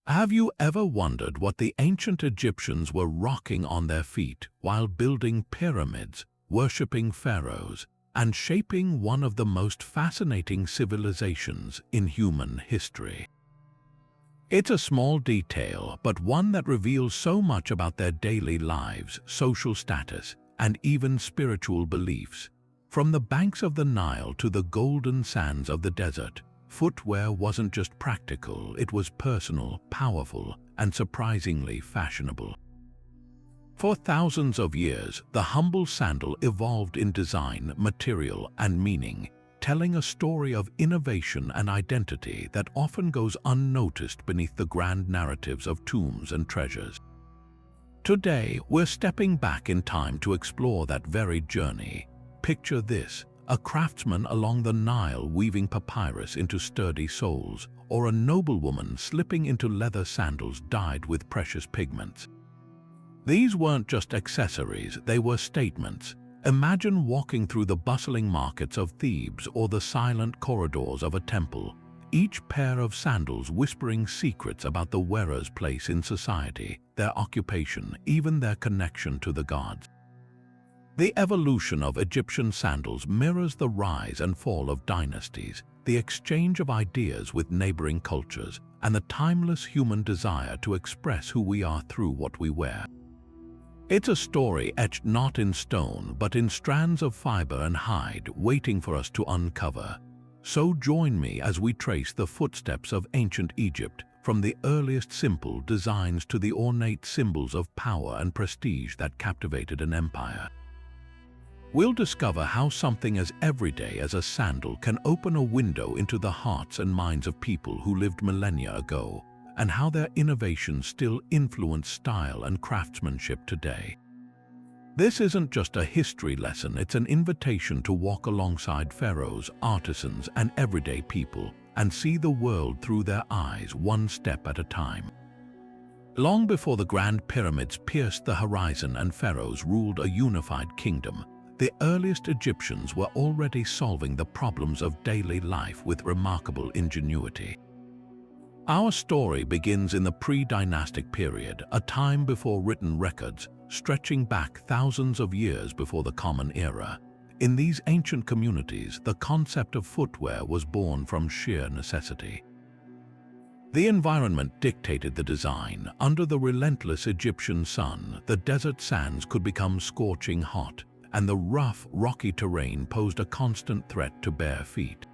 Have you ever wondered what the ancient Egyptians were rocking on their feet while building pyramids, worshipping pharaohs, and shaping one of the most fascinating civilizations in human history? It's a small detail, but one that reveals so much about their daily lives, social status, and even spiritual beliefs. From the banks of the Nile to the golden sands of the desert, footwear wasn't just practical, it was personal, powerful, and surprisingly fashionable. For thousands of years, the humble sandal evolved in design, material, and meaning, telling a story of innovation and identity that often goes unnoticed beneath the grand narratives of tombs and treasures. Today, we're stepping back in time to explore that very journey. Picture this: a craftsman along the Nile weaving papyrus into sturdy soles, or a noblewoman slipping into leather sandals dyed with precious pigments. These weren't just accessories, they were statements. Imagine walking through the bustling markets of Thebes or the silent corridors of a temple, each pair of sandals whispering secrets about the wearer's place in society, their occupation, even their connection to the gods. The evolution of Egyptian sandals mirrors the rise and fall of dynasties, the exchange of ideas with neighboring cultures, and the timeless human desire to express who we are through what we wear. It's a story etched not in stone, but in strands of fiber and hide, waiting for us to uncover. So join me as we trace the footsteps of ancient Egypt, from the earliest simple designs to the ornate symbols of power and prestige that captivated an empire. We'll discover how something as everyday as a sandal can open a window into the hearts and minds of people who lived millennia ago, and how their innovations still influence style and craftsmanship today. This isn't just a history lesson, it's an invitation to walk alongside pharaohs, artisans, and everyday people, and see the world through their eyes, one step at a time. Long before the Grand Pyramids pierced the horizon and pharaohs ruled a unified kingdom, the earliest Egyptians were already solving the problems of daily life with remarkable ingenuity. Our story begins in the Pre Dynastic period, a time before written records, stretching back thousands of years before the Common Era. In these ancient communities, the concept of footwear was born from sheer necessity. The environment dictated the design. Under the relentless Egyptian sun, the desert sands could become scorching hot, and the rough, rocky terrain posed a constant threat to bare feet.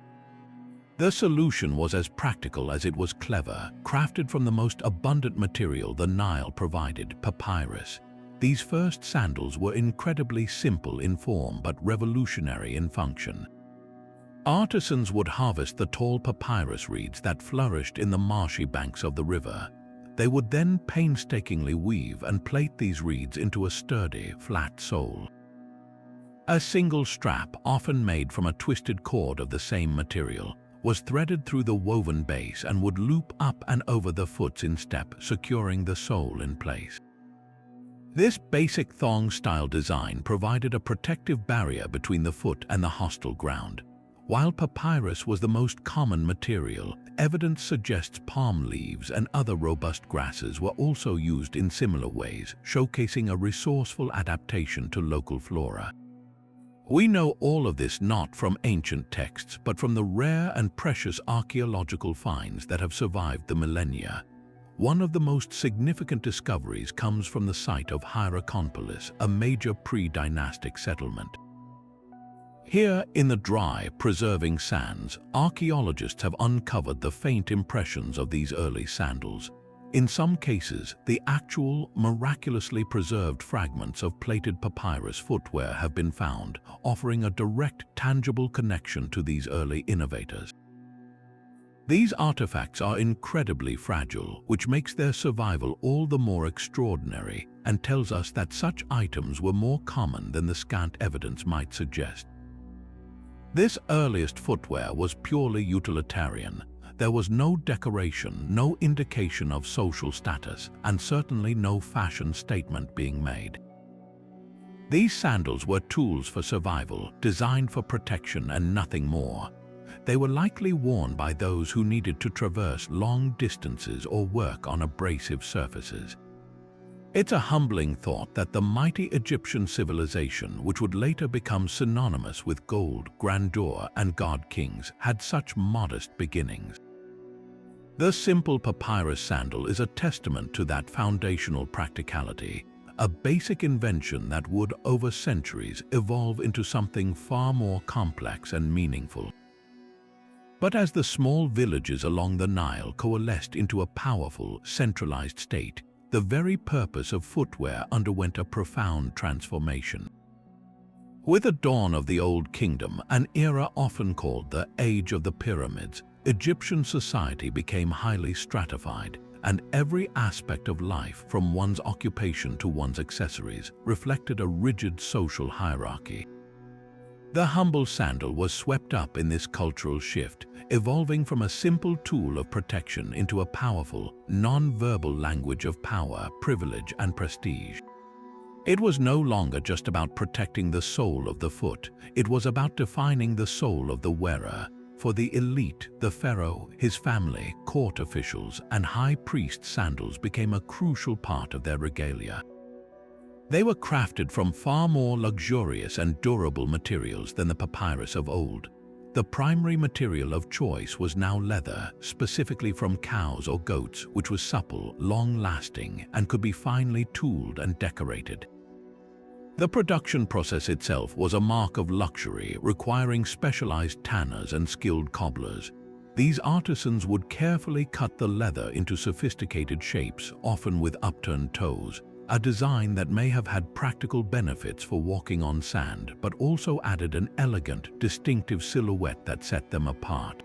The solution was as practical as it was clever, crafted from the most abundant material the Nile provided, papyrus. These first sandals were incredibly simple in form but revolutionary in function. Artisans would harvest the tall papyrus reeds that flourished in the marshy banks of the river. They would then painstakingly weave and plait these reeds into a sturdy, flat sole. A single strap, often made from a twisted cord of the same material, was threaded through the woven base and would loop up and over the foots in step, securing the sole in place. This basic thong-style design provided a protective barrier between the foot and the hostile ground. While papyrus was the most common material, evidence suggests palm leaves and other robust grasses were also used in similar ways, showcasing a resourceful adaptation to local flora. We know all of this not from ancient texts, but from the rare and precious archaeological finds that have survived the millennia. One of the most significant discoveries comes from the site of Hierakonpolis, a major pre-dynastic settlement. Here, in the dry, preserving sands, archaeologists have uncovered the faint impressions of these early sandals. In some cases, the actual, miraculously preserved fragments of plaited papyrus footwear have been found, offering a direct, tangible connection to these early innovators. These artifacts are incredibly fragile, which makes their survival all the more extraordinary and tells us that such items were more common than the scant evidence might suggest. This earliest footwear was purely utilitarian. There was no decoration, no indication of social status, and certainly no fashion statement being made. These sandals were tools for survival, designed for protection and nothing more. They were likely worn by those who needed to traverse long distances or work on abrasive surfaces. It's a humbling thought that the mighty Egyptian civilization, which would later become synonymous with gold, grandeur, and god-kings, had such modest beginnings. The simple papyrus sandal is a testament to that foundational practicality, a basic invention that would, over centuries, evolve into something far more complex and meaningful. But as the small villages along the Nile coalesced into a powerful, centralized state, the very purpose of footwear underwent a profound transformation. With the dawn of the Old Kingdom, an era often called the Age of the Pyramids, Egyptian society became highly stratified, and every aspect of life, from one's occupation to one's accessories, reflected a rigid social hierarchy. The humble sandal was swept up in this cultural shift, evolving from a simple tool of protection into a powerful, non-verbal language of power, privilege, and prestige. It was no longer just about protecting the sole of the foot, it was about defining the soul of the wearer. For the elite, the pharaoh, his family, court officials, and high priest, sandals became a crucial part of their regalia. They were crafted from far more luxurious and durable materials than the papyrus of old. The primary material of choice was now leather, specifically from cows or goats, which was supple, long-lasting, and could be finely tooled and decorated. The production process itself was a mark of luxury, requiring specialized tanners and skilled cobblers. These artisans would carefully cut the leather into sophisticated shapes, often with upturned toes, a design that may have had practical benefits for walking on sand, but also added an elegant, distinctive silhouette that set them apart.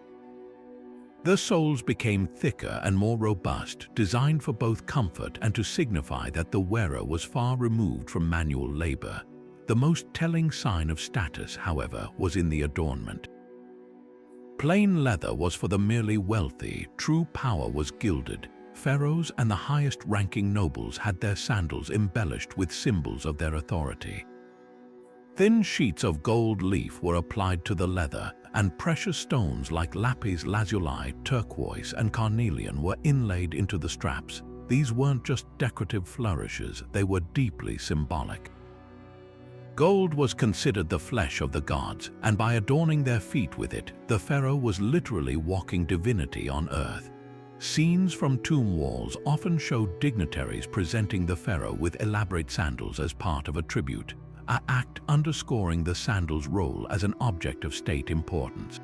The soles became thicker and more robust, designed for both comfort and to signify that the wearer was far removed from manual labor. The most telling sign of status, however, was in the adornment. Plain leather was for the merely wealthy, true power was gilded. Pharaohs and the highest-ranking nobles had their sandals embellished with symbols of their authority. Thin sheets of gold leaf were applied to the leather, and precious stones like lapis lazuli, turquoise, and carnelian were inlaid into the straps. These weren't just decorative flourishes, they were deeply symbolic. Gold was considered the flesh of the gods, and by adorning their feet with it, the pharaoh was literally walking divinity on earth. Scenes from tomb walls often showed dignitaries presenting the pharaoh with elaborate sandals as part of a tribute, an act underscoring the sandal's role as an object of state importance.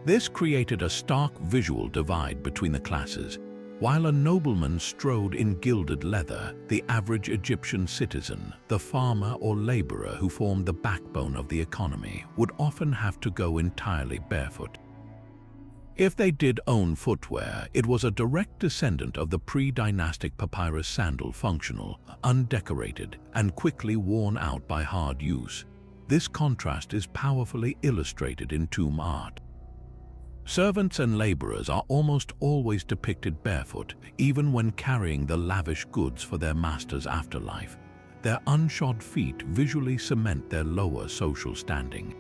This created a stark visual divide between the classes. While a nobleman strode in gilded leather, the average Egyptian citizen, the farmer or laborer who formed the backbone of the economy, would often have to go entirely barefoot. If they did own footwear, it was a direct descendant of the Pre Dynastic papyrus sandal, functional, undecorated, and quickly worn out by hard use. This contrast is powerfully illustrated in tomb art. Servants and laborers are almost always depicted barefoot, even when carrying the lavish goods for their master's afterlife. Their unshod feet visually cement their lower social standing.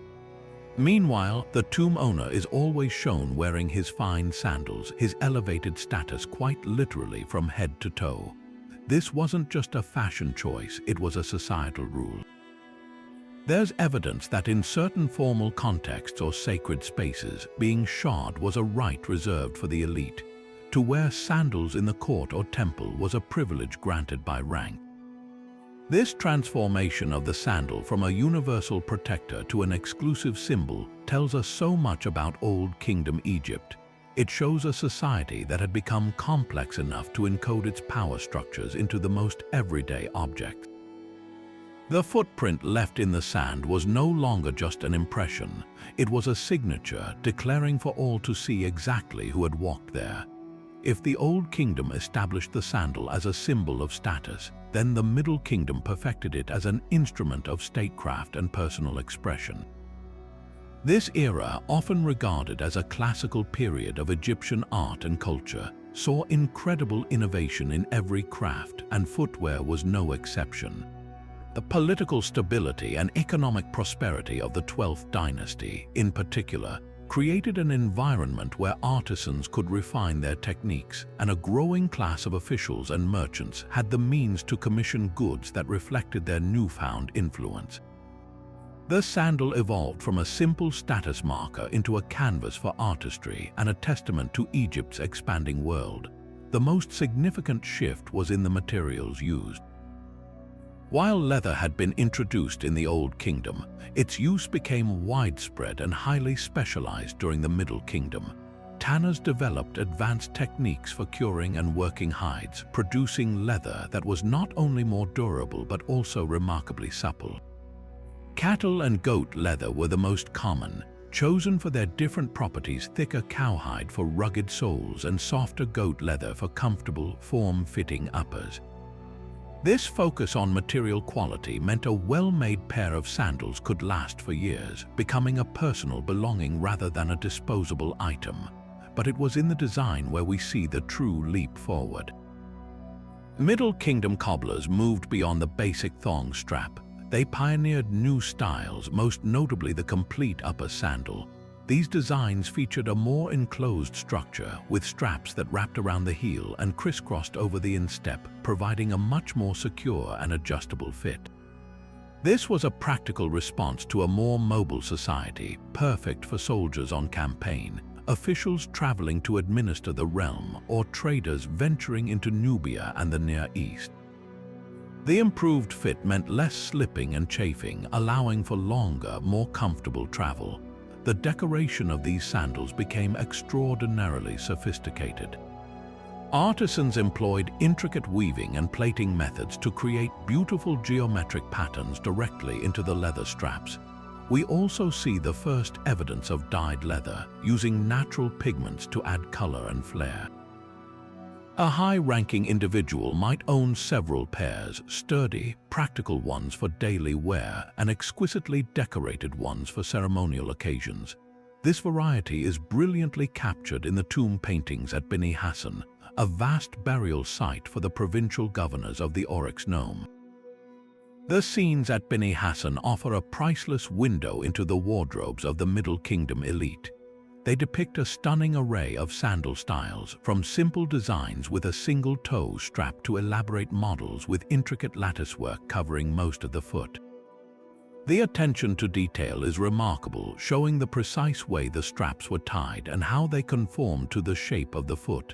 Meanwhile, the tomb owner is always shown wearing his fine sandals, his elevated status quite literally from head to toe. This wasn't just a fashion choice, it was a societal rule. There's evidence that in certain formal contexts or sacred spaces, being shod was a right reserved for the elite. To wear sandals in the court or temple was a privilege granted by rank. This transformation of the sandal from a universal protector to an exclusive symbol tells us so much about Old Kingdom Egypt. It shows a society that had become complex enough to encode its power structures into the most everyday objects. The footprint left in the sand was no longer just an impression. It was a signature, declaring for all to see exactly who had walked there. If the Old Kingdom established the sandal as a symbol of status, then the Middle Kingdom perfected it as an instrument of statecraft and personal expression. This era, often regarded as a classical period of Egyptian art and culture, saw incredible innovation in every craft, and footwear was no exception. The political stability and economic prosperity of the 12th dynasty, in particular, created an environment where artisans could refine their techniques, and a growing class of officials and merchants had the means to commission goods that reflected their newfound influence. The sandal evolved from a simple status marker into a canvas for artistry and a testament to Egypt's expanding world. The most significant shift was in the materials used. While leather had been introduced in the Old Kingdom, its use became widespread and highly specialized during the Middle Kingdom. Tanners developed advanced techniques for curing and working hides, producing leather that was not only more durable but also remarkably supple. Cattle and goat leather were the most common, chosen for their different properties: thicker cowhide for rugged soles and softer goat leather for comfortable, form-fitting uppers. This focus on material quality meant a well-made pair of sandals could last for years, becoming a personal belonging rather than a disposable item. But it was in the design where we see the true leap forward. Middle Kingdom cobblers moved beyond the basic thong strap. They pioneered new styles, most notably the complete upper sandal. These designs featured a more enclosed structure, with straps that wrapped around the heel and crisscrossed over the instep, providing a much more secure and adjustable fit. This was a practical response to a more mobile society, perfect for soldiers on campaign, officials traveling to administer the realm, or traders venturing into Nubia and the Near East. The improved fit meant less slipping and chafing, allowing for longer, more comfortable travel. The decoration of these sandals became extraordinarily sophisticated. Artisans employed intricate weaving and plating methods to create beautiful geometric patterns directly into the leather straps. We also see the first evidence of dyed leather, using natural pigments to add color and flair. A high-ranking individual might own several pairs, sturdy, practical ones for daily wear and exquisitely decorated ones for ceremonial occasions. This variety is brilliantly captured in the tomb paintings at Beni Hassan, a vast burial site for the provincial governors of the Oryx Nome. The scenes at Beni Hassan offer a priceless window into the wardrobes of the Middle Kingdom elite. They depict a stunning array of sandal styles, from simple designs with a single toe strap to elaborate models with intricate latticework covering most of the foot. The attention to detail is remarkable, showing the precise way the straps were tied and how they conformed to the shape of the foot.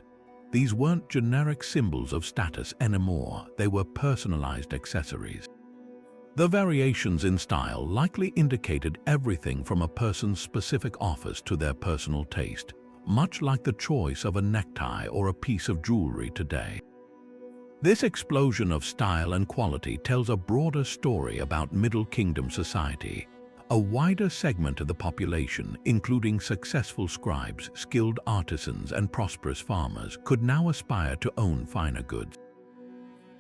These weren't generic symbols of status anymore, they were personalized accessories. The variations in style likely indicated everything from a person's specific office to their personal taste, much like the choice of a necktie or a piece of jewelry today. This explosion of style and quality tells a broader story about Middle Kingdom society. A wider segment of the population, including successful scribes, skilled artisans, and prosperous farmers, could now aspire to own finer goods.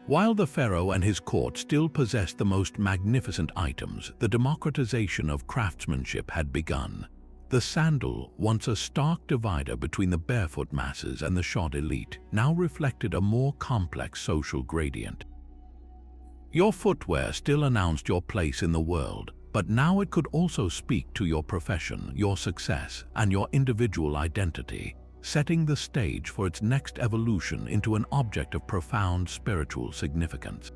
While the pharaoh and his court still possessed the most magnificent items, the democratization of craftsmanship had begun. The sandal, once a stark divider between the barefoot masses and the shod elite, now reflected a more complex social gradient. Your footwear still announced your place in the world, but now it could also speak to your profession, your success, and your individual identity, setting the stage for its next evolution into an object of profound spiritual significance.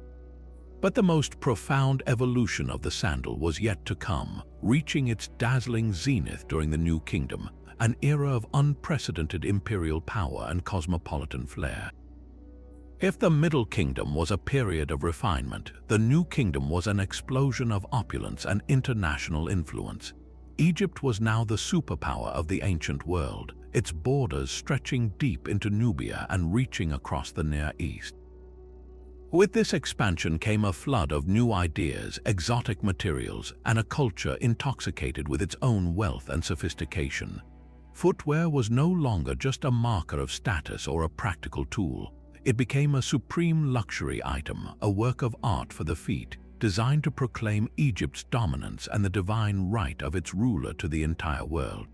But the most profound evolution of the sandal was yet to come, reaching its dazzling zenith during the New Kingdom, an era of unprecedented imperial power and cosmopolitan flair. If the Middle Kingdom was a period of refinement, the New Kingdom was an explosion of opulence and international influence. Egypt was now the superpower of the ancient world, its borders stretching deep into Nubia and reaching across the Near East. With this expansion came a flood of new ideas, exotic materials, and a culture intoxicated with its own wealth and sophistication. Footwear was no longer just a marker of status or a practical tool. It became a supreme luxury item, a work of art for the feet, designed to proclaim Egypt's dominance and the divine right of its ruler to the entire world.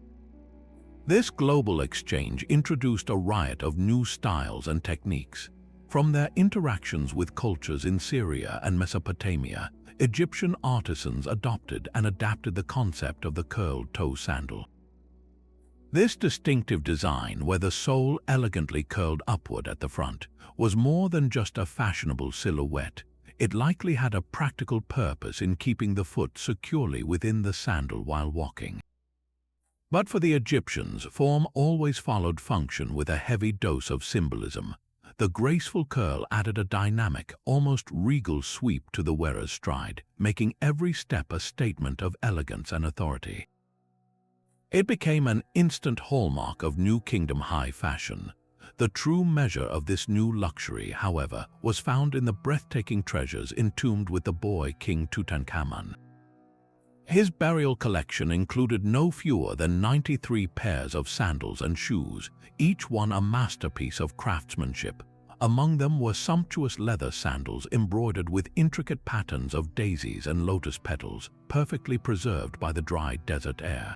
This global exchange introduced a riot of new styles and techniques. From their interactions with cultures in Syria and Mesopotamia, Egyptian artisans adopted and adapted the concept of the curled toe sandal. This distinctive design, where the sole elegantly curled upward at the front, was more than just a fashionable silhouette. It likely had a practical purpose in keeping the foot securely within the sandal while walking. But for the Egyptians, form always followed function with a heavy dose of symbolism. The graceful curl added a dynamic, almost regal sweep to the wearer's stride, making every step a statement of elegance and authority. It became an instant hallmark of New Kingdom high fashion. The true measure of this new luxury, however, was found in the breathtaking treasures entombed with the boy King Tutankhamun. His burial collection included no fewer than 93 pairs of sandals and shoes, each one a masterpiece of craftsmanship. Among them were sumptuous leather sandals embroidered with intricate patterns of daisies and lotus petals, perfectly preserved by the dry desert air.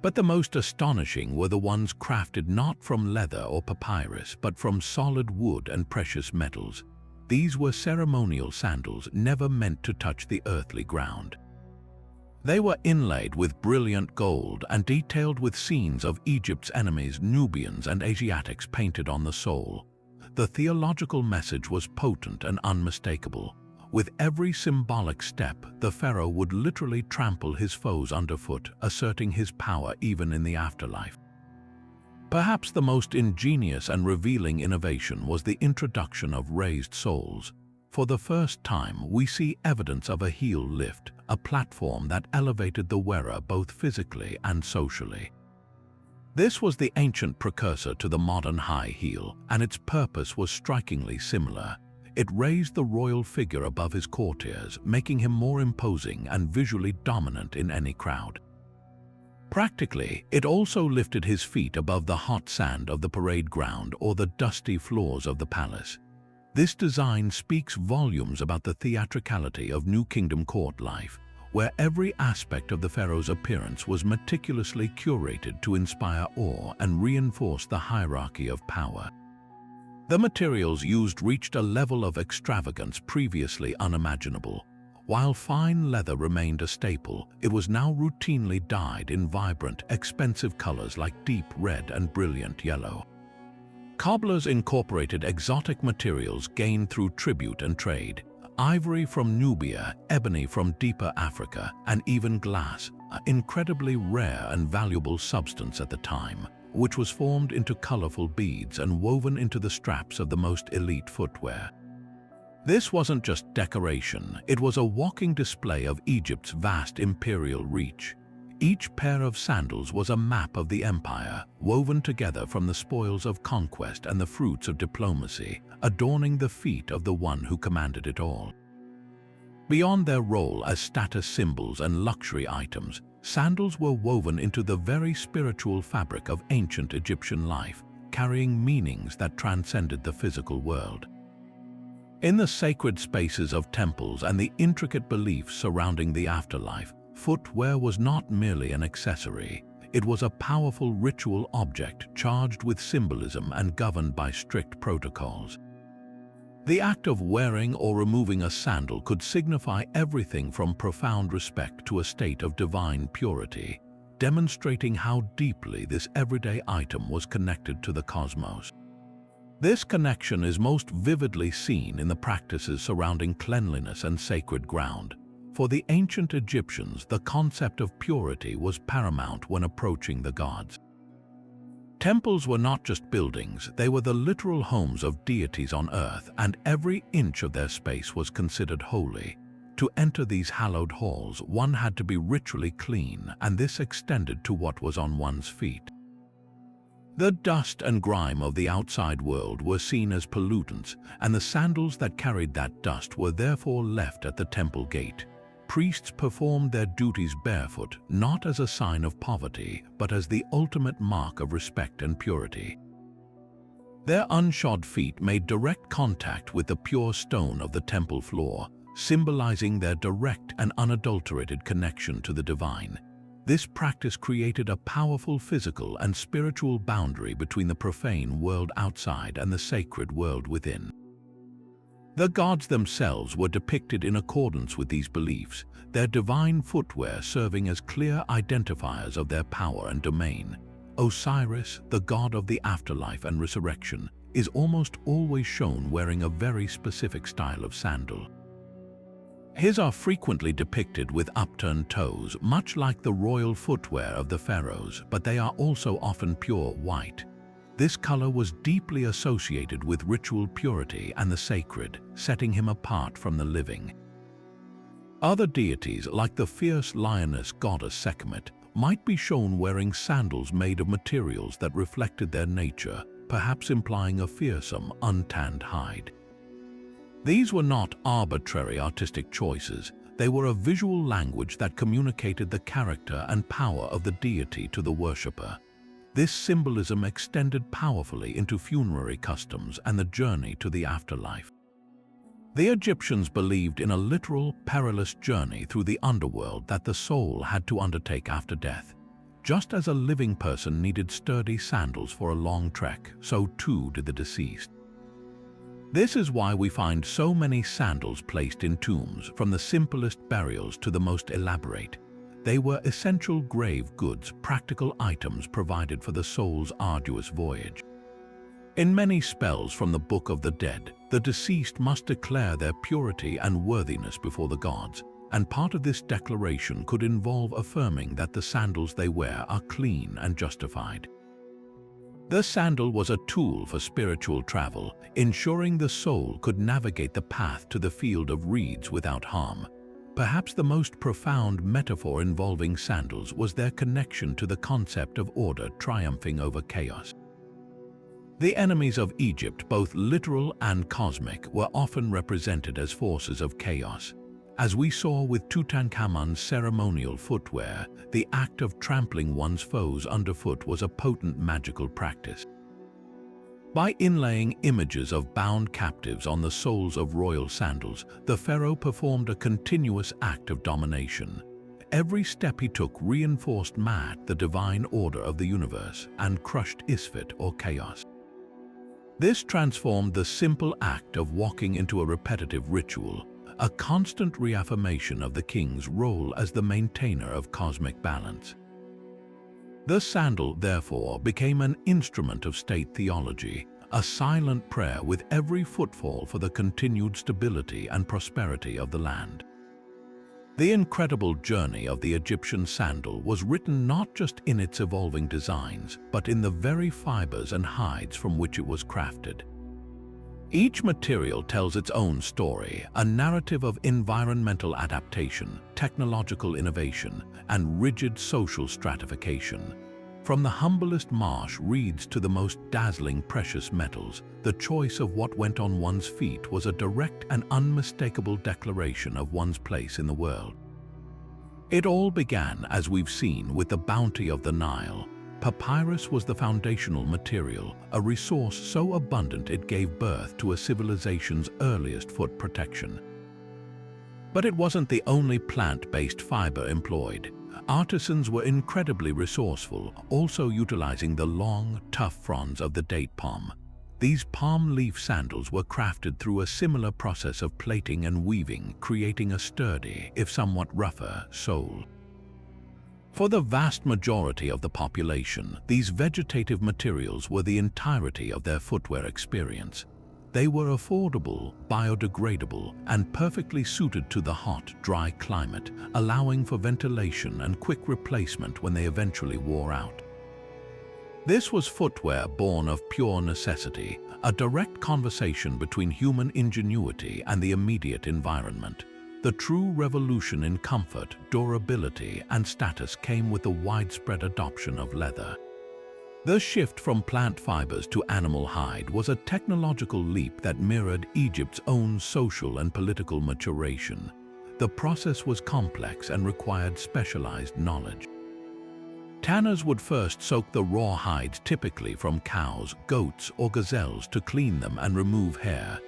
But the most astonishing were the ones crafted not from leather or papyrus, but from solid wood and precious metals. These were ceremonial sandals never meant to touch the earthly ground. They were inlaid with brilliant gold and detailed with scenes of Egypt's enemies, Nubians and Asiatics, painted on the sole. The theological message was potent and unmistakable. With every symbolic step, the pharaoh would literally trample his foes underfoot, asserting his power even in the afterlife. Perhaps the most ingenious and revealing innovation was the introduction of raised soles. For the first time, we see evidence of a heel lift, a platform that elevated the wearer both physically and socially. This was the ancient precursor to the modern high heel, and its purpose was strikingly similar. It raised the royal figure above his courtiers, making him more imposing and visually dominant in any crowd. Practically, it also lifted his feet above the hot sand of the parade ground or the dusty floors of the palace. This design speaks volumes about the theatricality of New Kingdom court life, where every aspect of the pharaoh's appearance was meticulously curated to inspire awe and reinforce the hierarchy of power. The materials used reached a level of extravagance previously unimaginable. While fine leather remained a staple, it was now routinely dyed in vibrant, expensive colors like deep red and brilliant yellow. Cobblers incorporated exotic materials gained through tribute and trade: ivory from Nubia, ebony from deeper Africa, and even glass, an incredibly rare and valuable substance at the time, which was formed into colorful beads and woven into the straps of the most elite footwear. This wasn't just decoration, it was a walking display of Egypt's vast imperial reach. Each pair of sandals was a map of the empire, woven together from the spoils of conquest and the fruits of diplomacy, adorning the feet of the one who commanded it all. Beyond their role as status symbols and luxury items, sandals were woven into the very spiritual fabric of ancient Egyptian life, carrying meanings that transcended the physical world. In the sacred spaces of temples and the intricate beliefs surrounding the afterlife, footwear was not merely an accessory. It was a powerful ritual object charged with symbolism and governed by strict protocols. The act of wearing or removing a sandal could signify everything from profound respect to a state of divine purity, demonstrating how deeply this everyday item was connected to the cosmos. This connection is most vividly seen in the practices surrounding cleanliness and sacred ground. For the ancient Egyptians, the concept of purity was paramount when approaching the gods. Temples were not just buildings, they were the literal homes of deities on earth, and every inch of their space was considered holy. To enter these hallowed halls, one had to be ritually clean, and this extended to what was on one's feet. The dust and grime of the outside world were seen as pollutants, and the sandals that carried that dust were therefore left at the temple gate. Priests performed their duties barefoot, not as a sign of poverty, but as the ultimate mark of respect and purity. Their unshod feet made direct contact with the pure stone of the temple floor, symbolizing their direct and unadulterated connection to the divine. This practice created a powerful physical and spiritual boundary between the profane world outside and the sacred world within. The gods themselves were depicted in accordance with these beliefs, their divine footwear serving as clear identifiers of their power and domain. Osiris, the god of the afterlife and resurrection, is almost always shown wearing a very specific style of sandal. His are frequently depicted with upturned toes, much like the royal footwear of the pharaohs, but they are also often pure white. This color was deeply associated with ritual purity and the sacred, setting him apart from the living. Other deities, like the fierce lioness goddess Sekhmet, might be shown wearing sandals made of materials that reflected their nature, perhaps implying a fearsome, untanned hide. These were not arbitrary artistic choices. They were a visual language that communicated the character and power of the deity to the worshipper. This symbolism extended powerfully into funerary customs and the journey to the afterlife. The Egyptians believed in a literal, perilous journey through the underworld that the soul had to undertake after death. Just as a living person needed sturdy sandals for a long trek, so too did the deceased. This is why we find so many sandals placed in tombs, from the simplest burials to the most elaborate. They were essential grave goods, practical items provided for the soul's arduous voyage. In many spells from the Book of the Dead, the deceased must declare their purity and worthiness before the gods, and part of this declaration could involve affirming that the sandals they wear are clean and justified. The sandal was a tool for spiritual travel, ensuring the soul could navigate the path to the field of reeds without harm. Perhaps the most profound metaphor involving sandals was their connection to the concept of order triumphing over chaos. The enemies of Egypt, both literal and cosmic, were often represented as forces of chaos. As we saw with Tutankhamun's ceremonial footwear, the act of trampling one's foes underfoot was a potent magical practice. By inlaying images of bound captives on the soles of royal sandals, the pharaoh performed a continuous act of domination. Every step he took reinforced Maat, the divine order of the universe, and crushed Isfet, or chaos. This transformed the simple act of walking into a repetitive ritual, a constant reaffirmation of the king's role as the maintainer of cosmic balance. The sandal, therefore, became an instrument of state theology, a silent prayer with every footfall for the continued stability and prosperity of the land. The incredible journey of the Egyptian sandal was written not just in its evolving designs, but in the very fibers and hides from which it was crafted. Each material tells its own story, a narrative of environmental adaptation, technological innovation, and rigid social stratification. From the humblest marsh reeds to the most dazzling precious metals, the choice of what went on one's feet was a direct and unmistakable declaration of one's place in the world. It all began, as we've seen, with the bounty of the Nile. Papyrus was the foundational material, a resource so abundant it gave birth to a civilization's earliest foot protection. But it wasn't the only plant-based fiber employed. Artisans were incredibly resourceful, also utilizing the long, tough fronds of the date palm. These palm leaf sandals were crafted through a similar process of plaiting and weaving, creating a sturdy, if somewhat rougher, sole. For the vast majority of the population, these vegetative materials were the entirety of their footwear experience. They were affordable, biodegradable, and perfectly suited to the hot, dry climate, allowing for ventilation and quick replacement when they eventually wore out. This was footwear born of pure necessity, a direct conversation between human ingenuity and the immediate environment. The true revolution in comfort, durability, and status came with the widespread adoption of leather. The shift from plant fibers to animal hide was a technological leap that mirrored Egypt's own social and political maturation. The process was complex and required specialized knowledge. Tanners would first soak the raw hides, typically from cows, goats, or gazelles, to clean them and remove hair.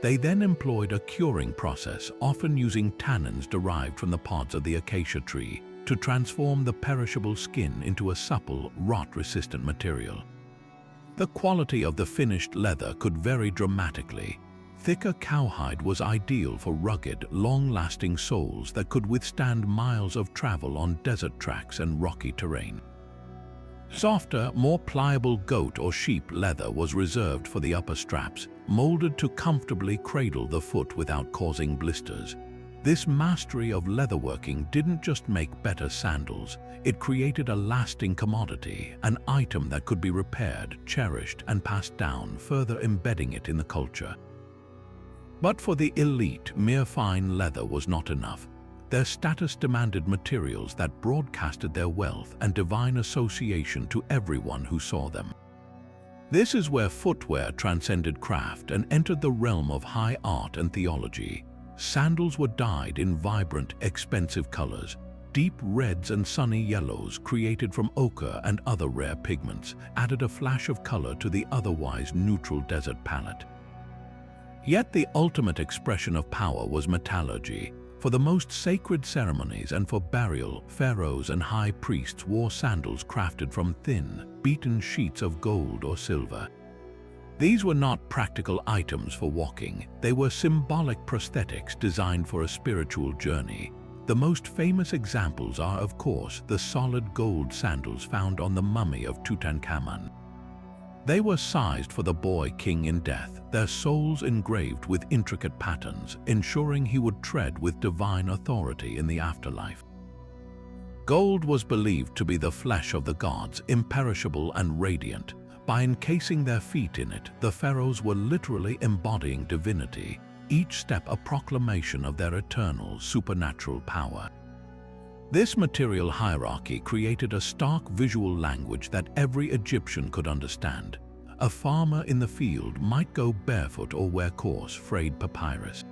They then employed a curing process, often using tannins derived from the pods of the acacia tree, to transform the perishable skin into a supple, rot-resistant material. The quality of the finished leather could vary dramatically. Thicker cowhide was ideal for rugged, long-lasting soles that could withstand miles of travel on desert tracks and rocky terrain. Softer, more pliable goat or sheep leather was reserved for the upper straps, molded to comfortably cradle the foot without causing blisters. This mastery of leatherworking didn't just make better sandals, it created a lasting commodity, an item that could be repaired, cherished, and passed down, further embedding it in the culture. But for the elite, mere fine leather was not enough. Their status demanded materials that broadcasted their wealth and divine association to everyone who saw them. This is where footwear transcended craft and entered the realm of high art and theology. Sandals were dyed in vibrant, expensive colors. Deep reds and sunny yellows created from ochre and other rare pigments added a flash of color to the otherwise neutral desert palette. Yet the ultimate expression of power was metallurgy. For the most sacred ceremonies and for burial, pharaohs and high priests wore sandals crafted from thin, beaten sheets of gold or silver. These were not practical items for walking, they were symbolic prosthetics designed for a spiritual journey. The most famous examples are, of course, the solid gold sandals found on the mummy of Tutankhamun. They were sized for the boy king in death, their soles engraved with intricate patterns, ensuring he would tread with divine authority in the afterlife. Gold was believed to be the flesh of the gods, imperishable and radiant. By encasing their feet in it, the pharaohs were literally embodying divinity, each step a proclamation of their eternal, supernatural power. This material hierarchy created a stark visual language that every Egyptian could understand. A farmer in the field might go barefoot or wear coarse, frayed papyrus.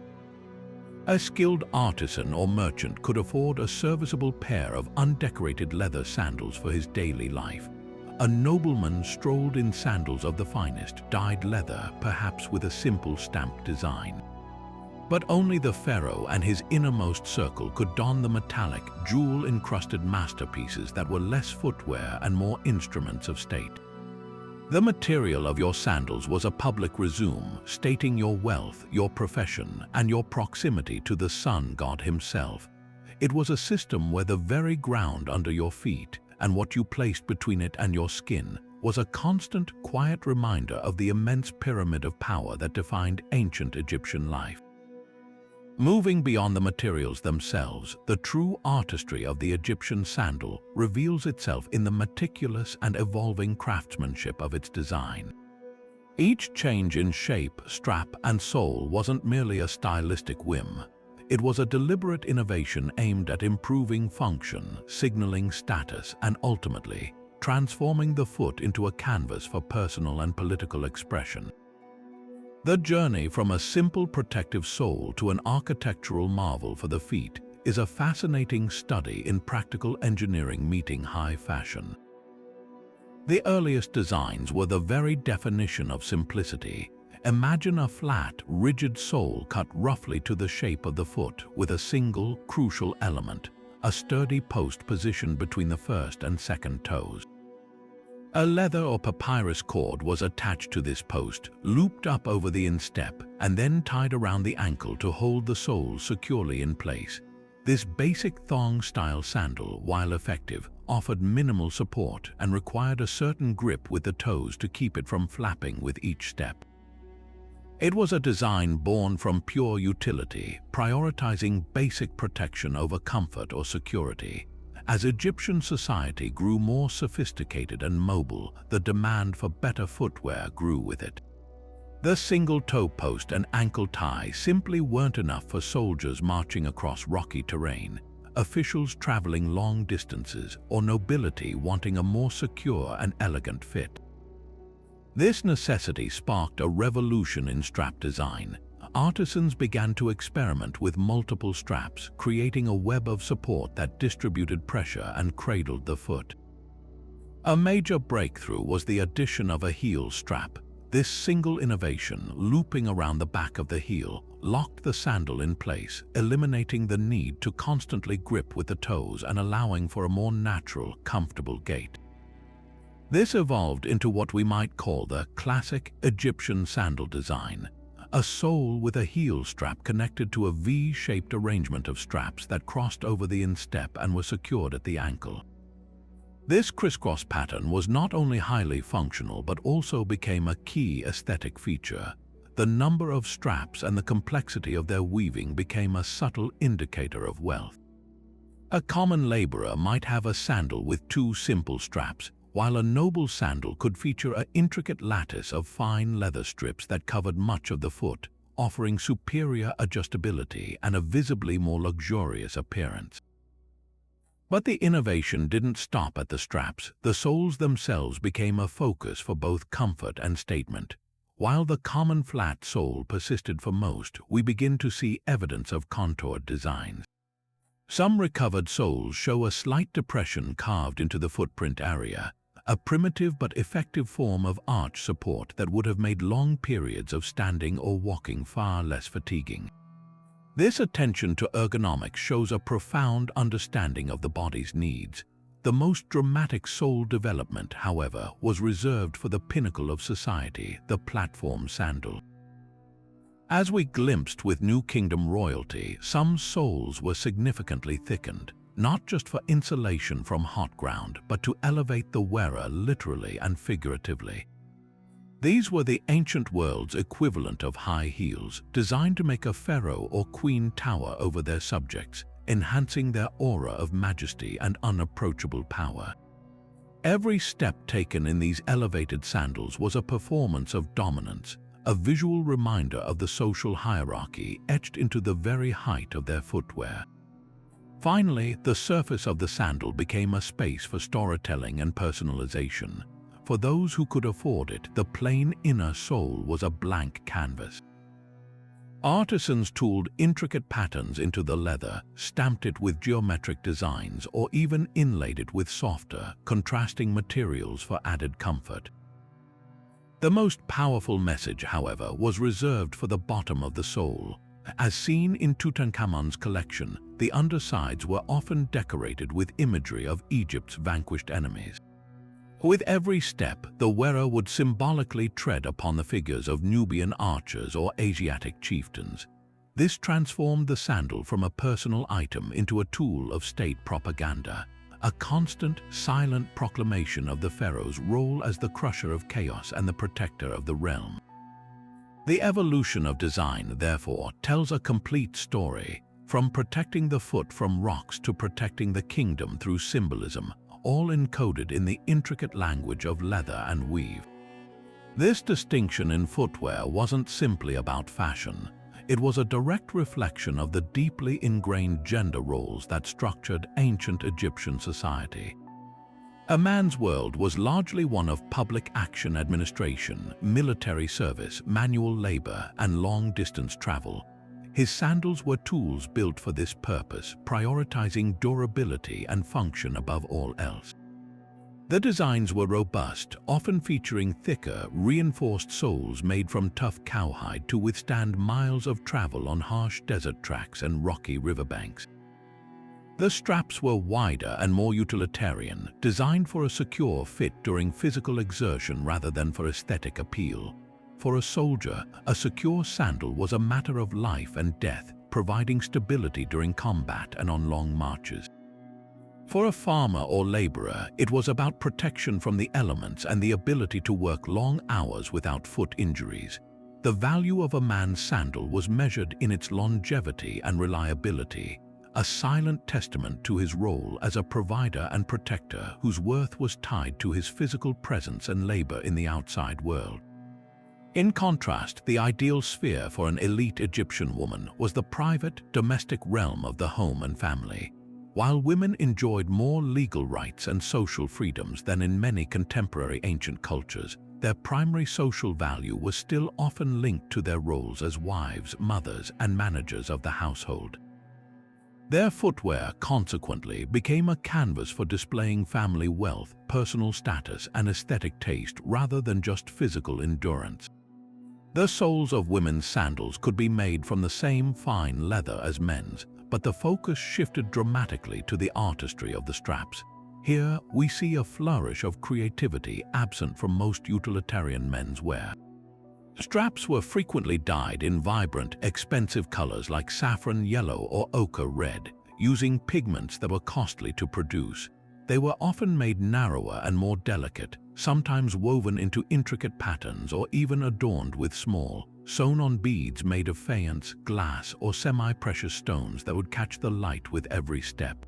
A skilled artisan or merchant could afford a serviceable pair of undecorated leather sandals for his daily life. A nobleman strolled in sandals of the finest, dyed leather, perhaps with a simple stamped design. But only the pharaoh and his innermost circle could don the metallic, jewel-encrusted masterpieces that were less footwear and more instruments of state. The material of your sandals was a public resume, stating your wealth, your profession, and your proximity to the sun god himself. It was a system where the very ground under your feet, and what you placed between it and your skin, was a constant, quiet reminder of the immense pyramid of power that defined ancient Egyptian life. Moving beyond the materials themselves, the true artistry of the Egyptian sandal reveals itself in the meticulous and evolving craftsmanship of its design. Each change in shape, strap, and sole wasn't merely a stylistic whim. It was a deliberate innovation aimed at improving function, signaling status, and ultimately, transforming the foot into a canvas for personal and political expression. The journey from a simple protective sole to an architectural marvel for the feet is a fascinating study in practical engineering meeting high fashion. The earliest designs were the very definition of simplicity. Imagine a flat, rigid sole cut roughly to the shape of the foot with a single, crucial element, a sturdy post positioned between the first and second toes. A leather or papyrus cord was attached to this post, looped up over the instep, and then tied around the ankle to hold the sole securely in place. This basic thong-style sandal, while effective, offered minimal support and required a certain grip with the toes to keep it from flapping with each step. It was a design born from pure utility, prioritizing basic protection over comfort or security. As Egyptian society grew more sophisticated and mobile, the demand for better footwear grew with it. The single toe post and ankle tie simply weren't enough for soldiers marching across rocky terrain, officials traveling long distances, or nobility wanting a more secure and elegant fit. This necessity sparked a revolution in strap design. Artisans began to experiment with multiple straps, creating a web of support that distributed pressure and cradled the foot. A major breakthrough was the addition of a heel strap. This single innovation, looping around the back of the heel, locked the sandal in place, eliminating the need to constantly grip with the toes and allowing for a more natural, comfortable gait. This evolved into what we might call the classic Egyptian sandal design, a sole with a heel strap connected to a V-shaped arrangement of straps that crossed over the instep and were secured at the ankle. This crisscross pattern was not only highly functional but also became a key aesthetic feature. The number of straps and the complexity of their weaving became a subtle indicator of wealth. A common laborer might have a sandal with two simple straps, while a noble sandal could feature an intricate lattice of fine leather strips that covered much of the foot, offering superior adjustability and a visibly more luxurious appearance. But the innovation didn't stop at the straps. The soles themselves became a focus for both comfort and statement. While the common flat sole persisted for most, we begin to see evidence of contoured designs. Some recovered soles show a slight depression carved into the footprint area, a primitive but effective form of arch support that would have made long periods of standing or walking far less fatiguing. This attention to ergonomics shows a profound understanding of the body's needs. The most dramatic sole development, however, was reserved for the pinnacle of society, the platform sandal. As we glimpsed with New Kingdom royalty, some soles were significantly thickened, not just for insulation from hot ground, but to elevate the wearer literally and figuratively. These were the ancient world's equivalent of high heels, designed to make a pharaoh or queen tower over their subjects, enhancing their aura of majesty and unapproachable power. Every step taken in these elevated sandals was a performance of dominance, a visual reminder of the social hierarchy etched into the very height of their footwear. Finally, the surface of the sandal became a space for storytelling and personalization. For those who could afford it, the plain inner sole was a blank canvas. Artisans tooled intricate patterns into the leather, stamped it with geometric designs, or even inlaid it with softer, contrasting materials for added comfort. The most powerful message, however, was reserved for the bottom of the sole. As seen in Tutankhamun's collection, the undersides were often decorated with imagery of Egypt's vanquished enemies. With every step, the wearer would symbolically tread upon the figures of Nubian archers or Asiatic chieftains. This transformed the sandal from a personal item into a tool of state propaganda, a constant, silent proclamation of the pharaoh's role as the crusher of chaos and the protector of the realm. The evolution of design, therefore, tells a complete story, from protecting the foot from rocks to protecting the kingdom through symbolism, all encoded in the intricate language of leather and weave. This distinction in footwear wasn't simply about fashion. It was a direct reflection of the deeply ingrained gender roles that structured ancient Egyptian society. A man's world was largely one of public action administration, military service, manual labor, and long-distance travel. His sandals were tools built for this purpose, prioritizing durability and function above all else. The designs were robust, often featuring thicker, reinforced soles made from tough cowhide to withstand miles of travel on harsh desert tracks and rocky riverbanks. The straps were wider and more utilitarian, designed for a secure fit during physical exertion rather than for aesthetic appeal. For a soldier, a secure sandal was a matter of life and death, providing stability during combat and on long marches. For a farmer or laborer, it was about protection from the elements and the ability to work long hours without foot injuries. The value of a man's sandal was measured in its longevity and reliability, a silent testament to his role as a provider and protector whose worth was tied to his physical presence and labor in the outside world. In contrast, the ideal sphere for an elite Egyptian woman was the private, domestic realm of the home and family. While women enjoyed more legal rights and social freedoms than in many contemporary ancient cultures, their primary social value was still often linked to their roles as wives, mothers, and managers of the household. Their footwear, consequently, became a canvas for displaying family wealth, personal status, and aesthetic taste rather than just physical endurance. The soles of women's sandals could be made from the same fine leather as men's, but the focus shifted dramatically to the artistry of the straps. Here, we see a flourish of creativity absent from most utilitarian men's wear. Straps were frequently dyed in vibrant, expensive colors like saffron yellow or ochre red, using pigments that were costly to produce. They were often made narrower and more delicate, sometimes woven into intricate patterns or even adorned with small, sewn-on beads made of faience, glass, or semi-precious stones that would catch the light with every step.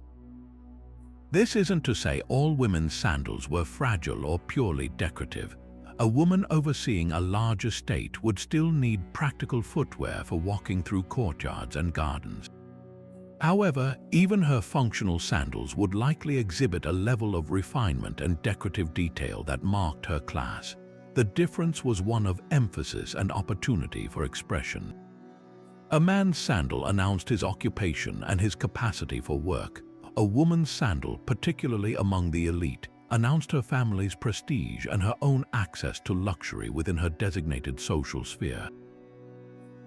This isn't to say all women's sandals were fragile or purely decorative. A woman overseeing a large estate would still need practical footwear for walking through courtyards and gardens. However, even her functional sandals would likely exhibit a level of refinement and decorative detail that marked her class. The difference was one of emphasis and opportunity for expression. A man's sandal announced his occupation and his capacity for work. A woman's sandal, particularly among the elite, announced her family's prestige and her own access to luxury within her designated social sphere.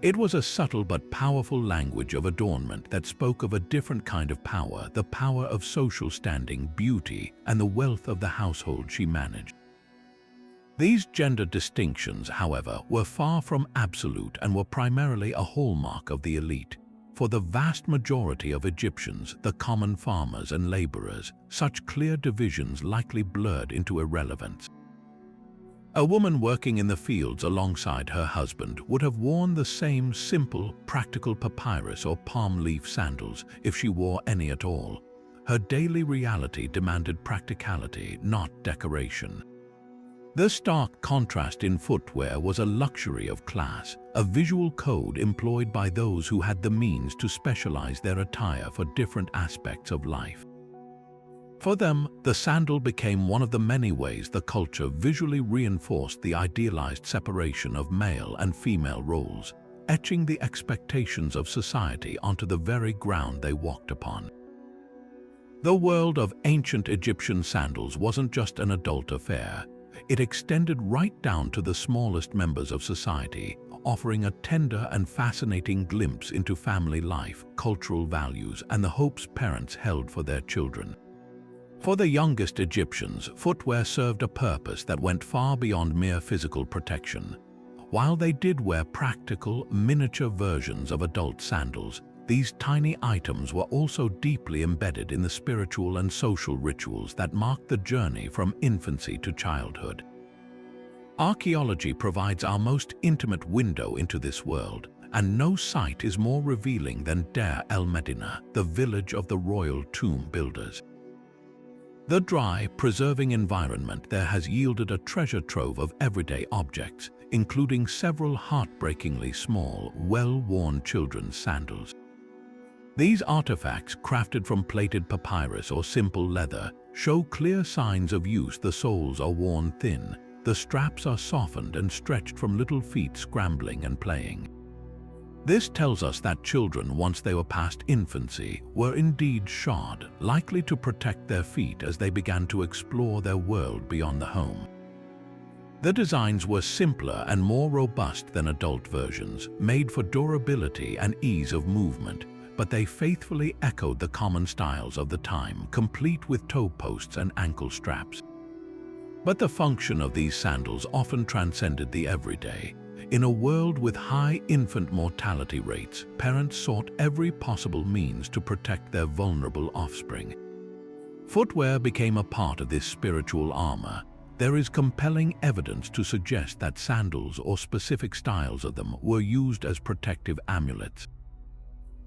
It was a subtle but powerful language of adornment that spoke of a different kind of power, the power of social standing, beauty, and the wealth of the household she managed. These gender distinctions, however, were far from absolute and were primarily a hallmark of the elite. For the vast majority of Egyptians, the common farmers and laborers, such clear divisions likely blurred into irrelevance. A woman working in the fields alongside her husband would have worn the same simple, practical papyrus or palm leaf sandals if she wore any at all. Her daily reality demanded practicality, not decoration. The stark contrast in footwear was a luxury of class, a visual code employed by those who had the means to specialize their attire for different aspects of life. For them, the sandal became one of the many ways the culture visually reinforced the idealized separation of male and female roles, etching the expectations of society onto the very ground they walked upon. The world of ancient Egyptian sandals wasn't just an adult affair. It extended right down to the smallest members of society, offering a tender and fascinating glimpse into family life, cultural values, and the hopes parents held for their children. For the youngest Egyptians, footwear served a purpose that went far beyond mere physical protection. While they did wear practical, miniature versions of adult sandals, these tiny items were also deeply embedded in the spiritual and social rituals that marked the journey from infancy to childhood. Archaeology provides our most intimate window into this world, and no site is more revealing than Deir el-Medina, the village of the royal tomb builders. The dry, preserving environment there has yielded a treasure trove of everyday objects, including several heartbreakingly small, well-worn children's sandals. These artifacts, crafted from plaited papyrus or simple leather, show clear signs of use. The soles are worn thin, the straps are softened and stretched from little feet scrambling and playing. This tells us that children, once they were past infancy, were indeed shod, likely to protect their feet as they began to explore their world beyond the home. The designs were simpler and more robust than adult versions, made for durability and ease of movement, but they faithfully echoed the common styles of the time, complete with toe posts and ankle straps. But the function of these sandals often transcended the everyday. In a world with high infant mortality rates, parents sought every possible means to protect their vulnerable offspring. Footwear became a part of this spiritual armor. There is compelling evidence to suggest that sandals or specific styles of them were used as protective amulets.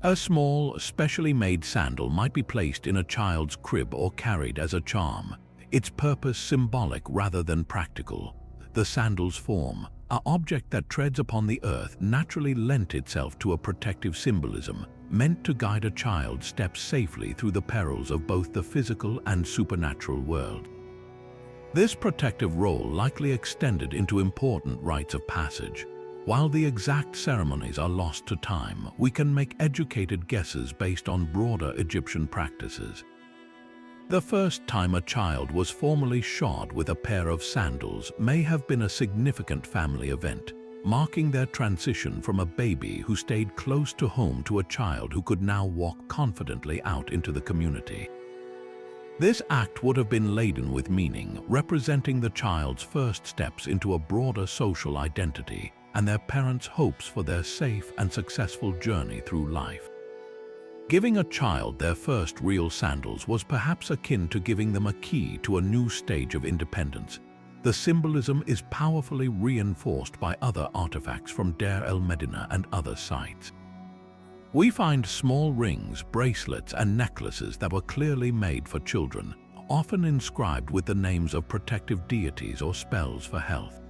A small, specially made sandal might be placed in a child's crib or carried as a charm, its purpose symbolic rather than practical. The sandal's form, an object that treads upon the earth, naturally lent itself to a protective symbolism, meant to guide a child's steps safely through the perils of both the physical and supernatural world. This protective role likely extended into important rites of passage. While the exact ceremonies are lost to time, we can make educated guesses based on broader Egyptian practices. The first time a child was formally shod with a pair of sandals may have been a significant family event, marking their transition from a baby who stayed close to home to a child who could now walk confidently out into the community. This act would have been laden with meaning, representing the child's first steps into a broader social identity and their parents' hopes for their safe and successful journey through life. Giving a child their first real sandals was perhaps akin to giving them a key to a new stage of independence. The symbolism is powerfully reinforced by other artifacts from Deir el-Medina and other sites. We find small rings, bracelets, and necklaces that were clearly made for children, often inscribed with the names of protective deities or spells for health.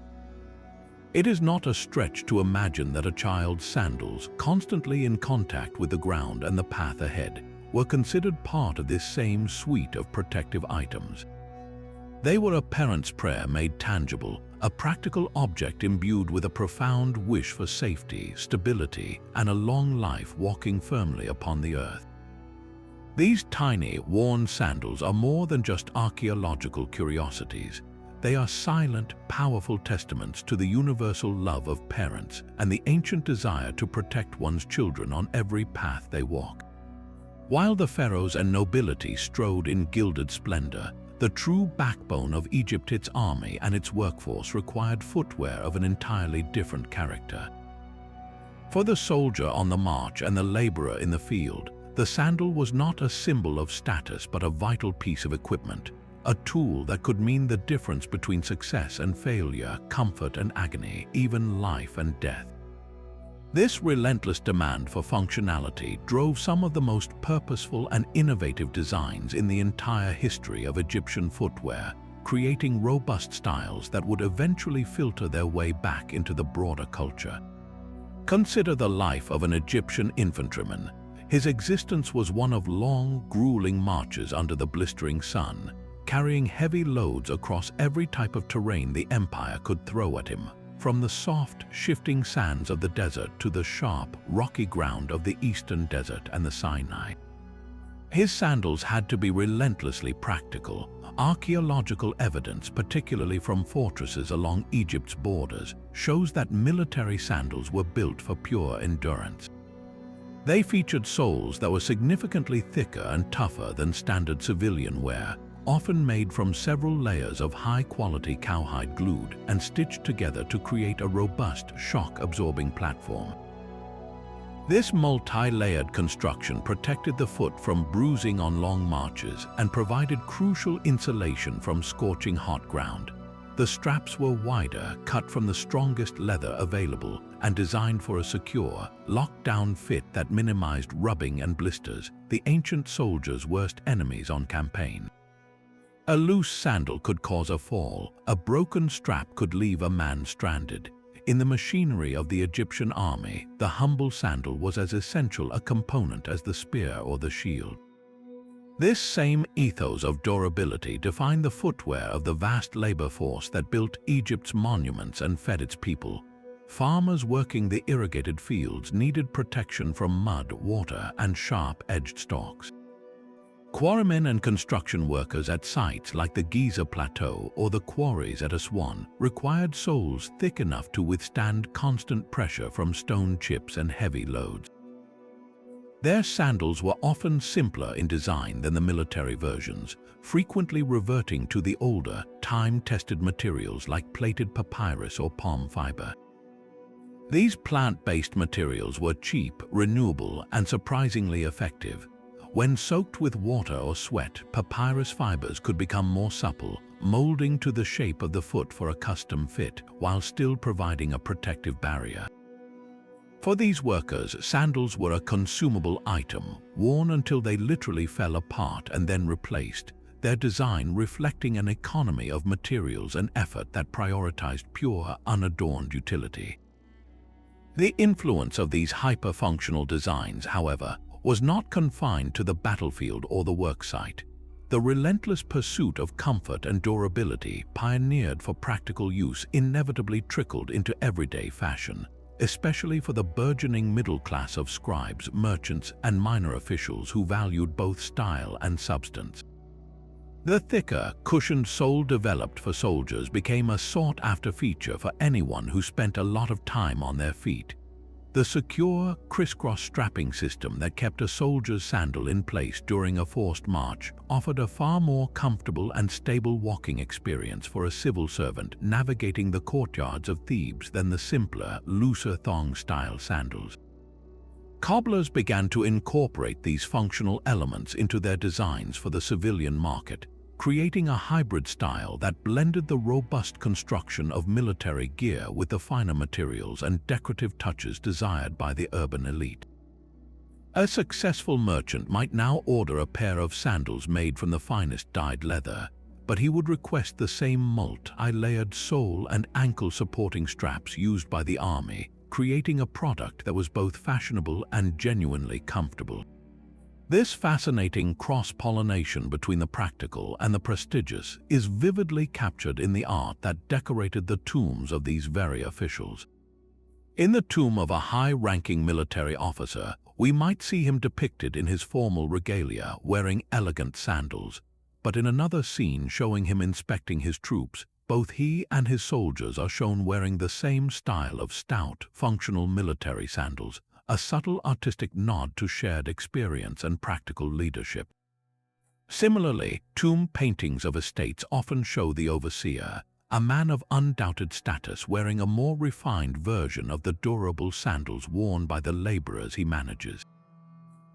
It is not a stretch to imagine that a child's sandals, constantly in contact with the ground and the path ahead, were considered part of this same suite of protective items. They were a parent's prayer made tangible, a practical object imbued with a profound wish for safety, stability, and a long life walking firmly upon the earth. These tiny, worn sandals are more than just archaeological curiosities. They are silent, powerful testaments to the universal love of parents and the ancient desire to protect one's children on every path they walk. While the pharaohs and nobility strode in gilded splendor, the true backbone of Egypt, its army and its workforce, required footwear of an entirely different character. For the soldier on the march and the laborer in the field, the sandal was not a symbol of status but a vital piece of equipment, a tool that could mean the difference between success and failure, comfort and agony, even life and death. This relentless demand for functionality drove some of the most purposeful and innovative designs in the entire history of Egyptian footwear, creating robust styles that would eventually filter their way back into the broader culture. Consider the life of an Egyptian infantryman. His existence was one of long, grueling marches under the blistering sun, carrying heavy loads across every type of terrain the empire could throw at him, from the soft, shifting sands of the desert to the sharp, rocky ground of the eastern desert and the Sinai. His sandals had to be relentlessly practical. Archaeological evidence, particularly from fortresses along Egypt's borders, shows that military sandals were built for pure endurance. They featured soles that were significantly thicker and tougher than standard civilian wear, often made from several layers of high-quality cowhide glued and stitched together to create a robust, shock-absorbing platform. This multi-layered construction protected the foot from bruising on long marches and provided crucial insulation from scorching hot ground. The straps were wider, cut from the strongest leather available, and designed for a secure, locked-down fit that minimized rubbing and blisters, the ancient soldiers' worst enemies on campaign. A loose sandal could cause a fall. A broken strap could leave a man stranded. In the machinery of the Egyptian army, the humble sandal was as essential a component as the spear or the shield. This same ethos of durability defined the footwear of the vast labor force that built Egypt's monuments and fed its people. Farmers working the irrigated fields needed protection from mud, water, and sharp-edged stalks. Quarrymen and construction workers at sites like the Giza Plateau or the quarries at Aswan required soles thick enough to withstand constant pressure from stone chips and heavy loads. Their sandals were often simpler in design than the military versions, frequently reverting to the older, time-tested materials like plaited papyrus or palm fiber. These plant-based materials were cheap, renewable, and surprisingly effective. When soaked with water or sweat, papyrus fibers could become more supple, molding to the shape of the foot for a custom fit, while still providing a protective barrier. For these workers, sandals were a consumable item, worn until they literally fell apart and then replaced, their design reflecting an economy of materials and effort that prioritized pure, unadorned utility. The influence of these hyper-functional designs, however, was not confined to the battlefield or the worksite. The relentless pursuit of comfort and durability pioneered for practical use inevitably trickled into everyday fashion, especially for the burgeoning middle class of scribes, merchants, and minor officials who valued both style and substance. The thicker, cushioned sole developed for soldiers became a sought-after feature for anyone who spent a lot of time on their feet. The secure, crisscross strapping system that kept a soldier's sandal in place during a forced march offered a far more comfortable and stable walking experience for a civil servant navigating the courtyards of Thebes than the simpler, looser thong-style sandals. Cobblers began to incorporate these functional elements into their designs for the civilian market, creating a hybrid style that blended the robust construction of military gear with the finer materials and decorative touches desired by the urban elite. A successful merchant might now order a pair of sandals made from the finest dyed leather, but he would request the same multi-layered sole and ankle-supporting straps used by the army, creating a product that was both fashionable and genuinely comfortable. This fascinating cross-pollination between the practical and the prestigious is vividly captured in the art that decorated the tombs of these very officials. In the tomb of a high-ranking military officer, we might see him depicted in his formal regalia wearing elegant sandals, but in another scene showing him inspecting his troops, both he and his soldiers are shown wearing the same style of stout, functional military sandals, a subtle artistic nod to shared experience and practical leadership. Similarly, tomb paintings of estates often show the overseer, a man of undoubted status, wearing a more refined version of the durable sandals worn by the laborers he manages.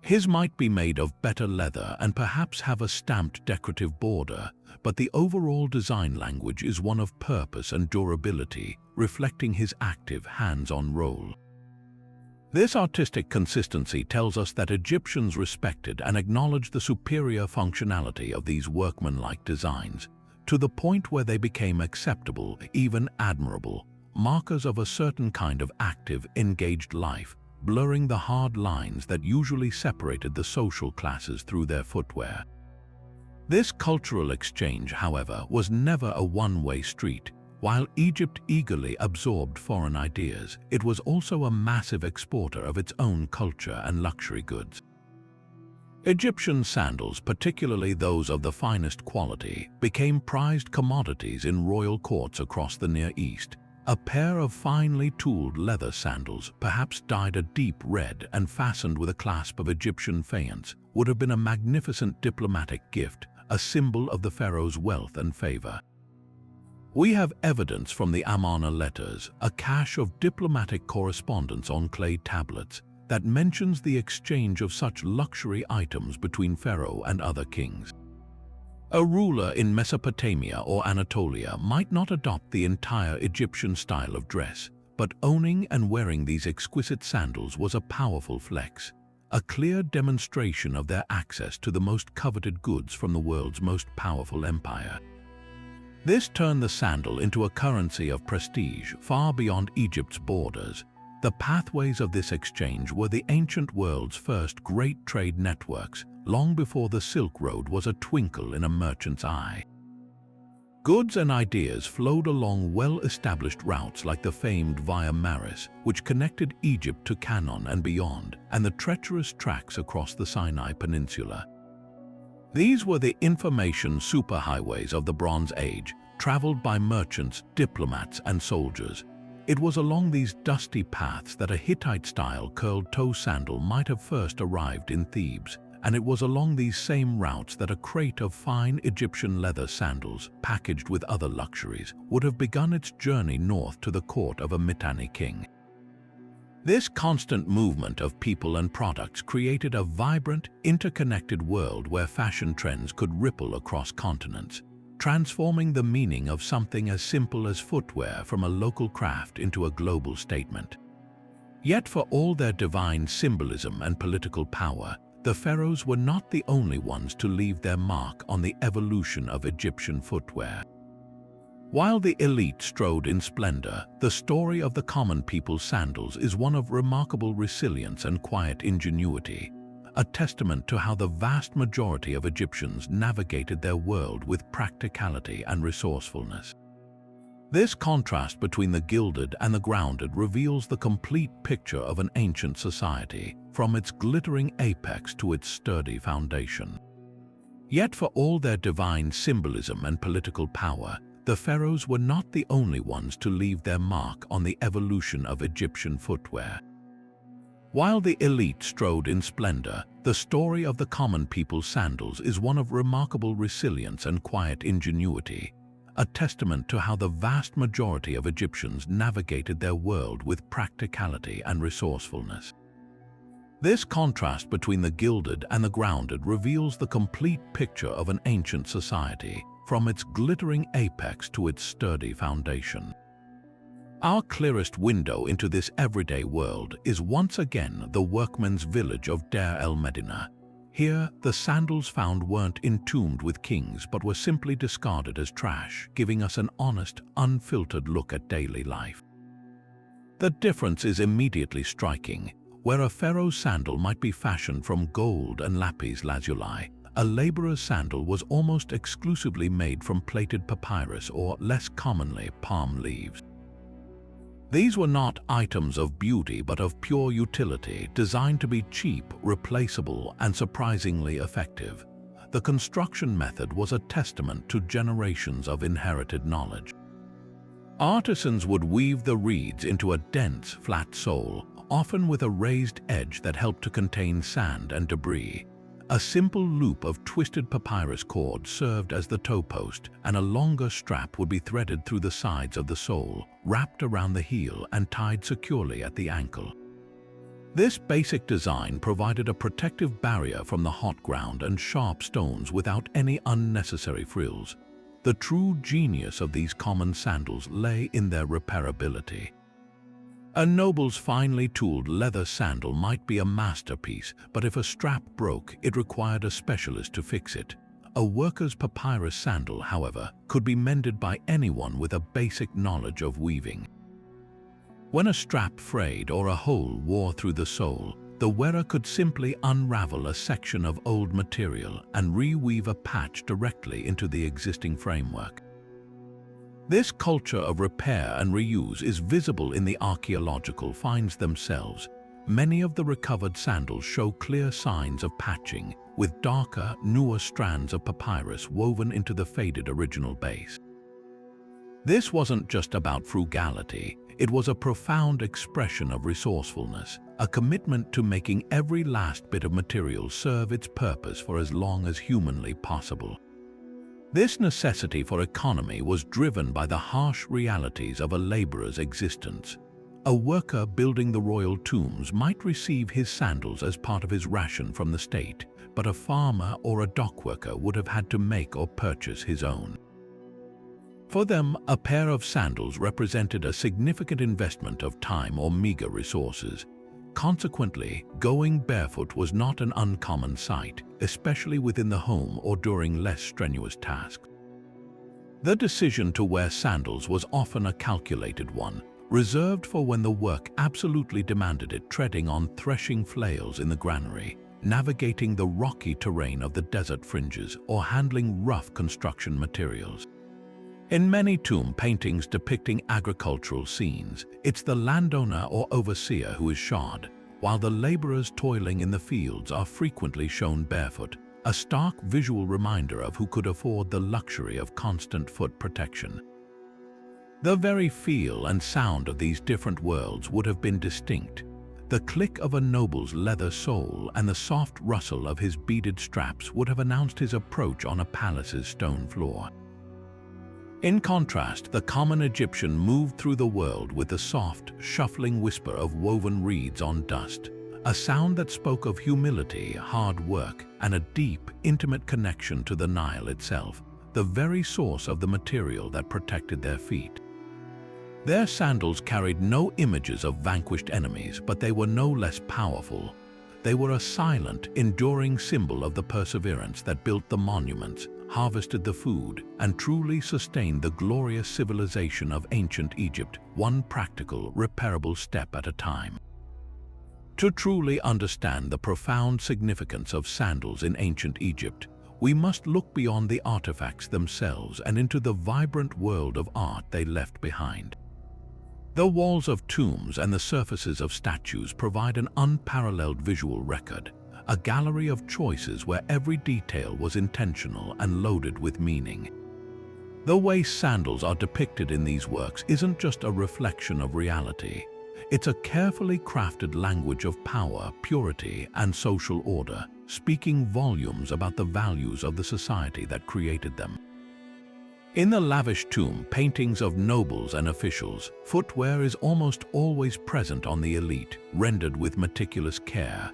His might be made of better leather and perhaps have a stamped decorative border, but the overall design language is one of purpose and durability, reflecting his active, hands-on role. This artistic consistency tells us that Egyptians respected and acknowledged the superior functionality of these workmanlike designs, to the point where they became acceptable, even admirable, markers of a certain kind of active, engaged life, blurring the hard lines that usually separated the social classes through their footwear. This cultural exchange, however, was never a one-way street. While Egypt eagerly absorbed foreign ideas, it was also a massive exporter of its own culture and luxury goods. Egyptian sandals, particularly those of the finest quality, became prized commodities in royal courts across the Near East. A pair of finely tooled leather sandals, perhaps dyed a deep red and fastened with a clasp of Egyptian faience, would have been a magnificent diplomatic gift, a symbol of the pharaoh's wealth and favor. We have evidence from the Amarna letters, a cache of diplomatic correspondence on clay tablets, that mentions the exchange of such luxury items between Pharaoh and other kings. A ruler in Mesopotamia or Anatolia might not adopt the entire Egyptian style of dress, but owning and wearing these exquisite sandals was a powerful flex, a clear demonstration of their access to the most coveted goods from the world's most powerful empire. This turned the sandal into a currency of prestige far beyond Egypt's borders. The pathways of this exchange were the ancient world's first great trade networks, long before the Silk Road was a twinkle in a merchant's eye. Goods and ideas flowed along well-established routes like the famed Via Maris, which connected Egypt to Canaan and beyond, and the treacherous tracks across the Sinai Peninsula. These were the information superhighways of the Bronze Age, traveled by merchants, diplomats, and soldiers. It was along these dusty paths that a Hittite-style curled-toe sandal might have first arrived in Thebes, and it was along these same routes that a crate of fine Egyptian leather sandals, packaged with other luxuries, would have begun its journey north to the court of a Mitanni king. This constant movement of people and products created a vibrant, interconnected world where fashion trends could ripple across continents, transforming the meaning of something as simple as footwear from a local craft into a global statement. Yet for all their divine symbolism and political power, the pharaohs were not the only ones to leave their mark on the evolution of Egyptian footwear. While the elite strode in splendor, the story of the common people's sandals is one of remarkable resilience and quiet ingenuity, a testament to how the vast majority of Egyptians navigated their world with practicality and resourcefulness. This contrast between the gilded and the grounded reveals the complete picture of an ancient society, from its glittering apex to its sturdy foundation. Yet for all their divine symbolism and political power, the pharaohs were not the only ones to leave their mark on the evolution of Egyptian footwear. While the elite strode in splendor, the story of the common people's sandals is one of remarkable resilience and quiet ingenuity, a testament to how the vast majority of Egyptians navigated their world with practicality and resourcefulness. This contrast between the gilded and the grounded reveals the complete picture of an ancient society, from its glittering apex to its sturdy foundation. Our clearest window into this everyday world is once again the workmen's village of Deir el-Medina. Here, the sandals found weren't entombed with kings but were simply discarded as trash, giving us an honest, unfiltered look at daily life. The difference is immediately striking. Where a pharaoh's sandal might be fashioned from gold and lapis lazuli, a laborer's sandal was almost exclusively made from plaited papyrus or, less commonly, palm leaves. These were not items of beauty but of pure utility, designed to be cheap, replaceable, and surprisingly effective. The construction method was a testament to generations of inherited knowledge. Artisans would weave the reeds into a dense, flat sole, often with a raised edge that helped to contain sand and debris. A simple loop of twisted papyrus cord served as the toe post, and a longer strap would be threaded through the sides of the sole, wrapped around the heel and tied securely at the ankle. This basic design provided a protective barrier from the hot ground and sharp stones without any unnecessary frills. The true genius of these common sandals lay in their repairability. A noble's finely tooled leather sandal might be a masterpiece, but if a strap broke, it required a specialist to fix it. A worker's papyrus sandal, however, could be mended by anyone with a basic knowledge of weaving. When a strap frayed or a hole wore through the sole, the wearer could simply unravel a section of old material and reweave a patch directly into the existing framework. This culture of repair and reuse is visible in the archaeological finds themselves. Many of the recovered sandals show clear signs of patching, with darker, newer strands of papyrus woven into the faded original base. This wasn't just about frugality, it was a profound expression of resourcefulness, a commitment to making every last bit of material serve its purpose for as long as humanly possible. This necessity for economy was driven by the harsh realities of a laborer's existence. A worker building the royal tombs might receive his sandals as part of his ration from the state, but a farmer or a dock worker would have had to make or purchase his own. For them, a pair of sandals represented a significant investment of time or meager resources. Consequently, going barefoot was not an uncommon sight, especially within the home or during less strenuous tasks. The decision to wear sandals was often a calculated one, reserved for when the work absolutely demanded it, treading on threshing flails in the granary, navigating the rocky terrain of the desert fringes, or handling rough construction materials. In many tomb paintings depicting agricultural scenes, it's the landowner or overseer who is shod, while the laborers toiling in the fields are frequently shown barefoot, a stark visual reminder of who could afford the luxury of constant foot protection. The very feel and sound of these different worlds would have been distinct. The click of a noble's leather sole and the soft rustle of his beaded straps would have announced his approach on a palace's stone floor. In contrast, the common Egyptian moved through the world with the soft, shuffling whisper of woven reeds on dust, a sound that spoke of humility, hard work, and a deep, intimate connection to the Nile itself, the very source of the material that protected their feet. Their sandals carried no images of vanquished enemies, but they were no less powerful. They were a silent, enduring symbol of the perseverance that built the monuments, harvested the food, and truly sustained the glorious civilization of ancient Egypt, one practical, repairable step at a time. To truly understand the profound significance of sandals in ancient Egypt, we must look beyond the artifacts themselves and into the vibrant world of art they left behind. The walls of tombs and the surfaces of statues provide an unparalleled visual record, a gallery of choices where every detail was intentional and loaded with meaning. The way sandals are depicted in these works isn't just a reflection of reality. It's a carefully crafted language of power, purity, and social order, speaking volumes about the values of the society that created them. In the lavish tomb paintings of nobles and officials, footwear is almost always present on the elite, rendered with meticulous care.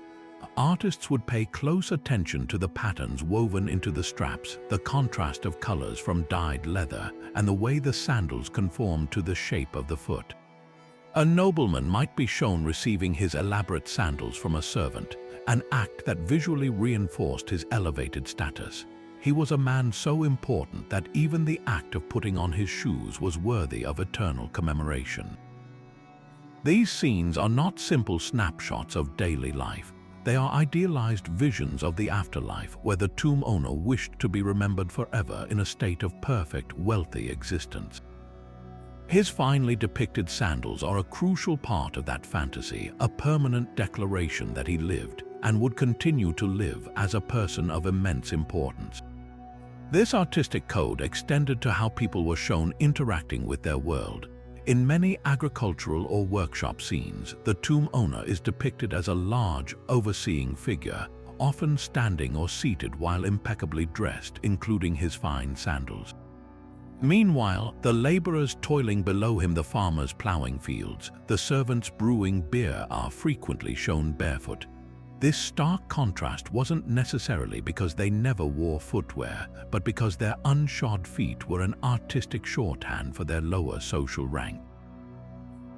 artists would pay close attention to the patterns woven into the straps, the contrast of colors from dyed leather, and the way the sandals conformed to the shape of the foot. A nobleman might be shown receiving his elaborate sandals from a servant, an act that visually reinforced his elevated status. He was a man so important that even the act of putting on his shoes was worthy of eternal commemoration. These scenes are not simple snapshots of daily life. They are idealized visions of the afterlife where the tomb owner wished to be remembered forever in a state of perfect, wealthy existence. His finely depicted sandals are a crucial part of that fantasy, a permanent declaration that he lived and would continue to live as a person of immense importance. This artistic code extended to how people were shown interacting with their world. In many agricultural or workshop scenes, the tomb owner is depicted as a large, overseeing figure, often standing or seated while impeccably dressed, including his fine sandals. Meanwhile, the laborers toiling below him, the farmers plowing fields, the servants brewing beer are frequently shown barefoot. This stark contrast wasn't necessarily because they never wore footwear, but because their unshod feet were an artistic shorthand for their lower social rank.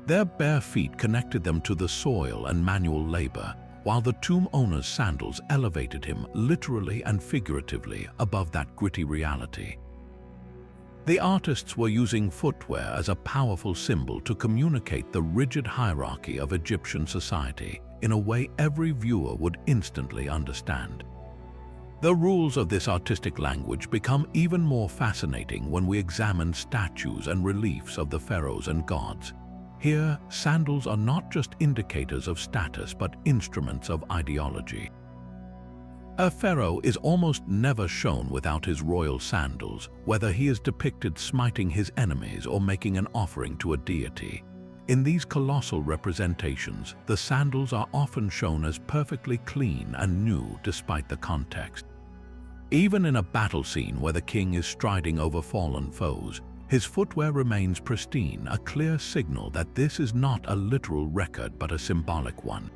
Their bare feet connected them to the soil and manual labor, while the tomb owner's sandals elevated him literally and figuratively above that gritty reality. The artists were using footwear as a powerful symbol to communicate the rigid hierarchy of Egyptian society in a way every viewer would instantly understand. The rules of this artistic language become even more fascinating when we examine statues and reliefs of the pharaohs and gods. Here, sandals are not just indicators of status but instruments of ideology. A pharaoh is almost never shown without his royal sandals, whether he is depicted smiting his enemies or making an offering to a deity. In these colossal representations, the sandals are often shown as perfectly clean and new despite the context. Even in a battle scene where the king is striding over fallen foes, his footwear remains pristine, a clear signal that this is not a literal record but a symbolic one.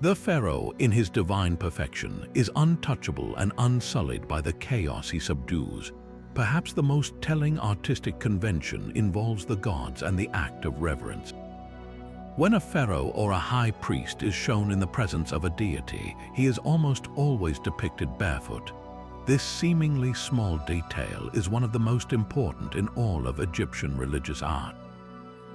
The pharaoh, in his divine perfection, is untouchable and unsullied by the chaos he subdues. Perhaps the most telling artistic convention involves the gods and the act of reverence. When a pharaoh or a high priest is shown in the presence of a deity, he is almost always depicted barefoot. This seemingly small detail is one of the most important in all of Egyptian religious art.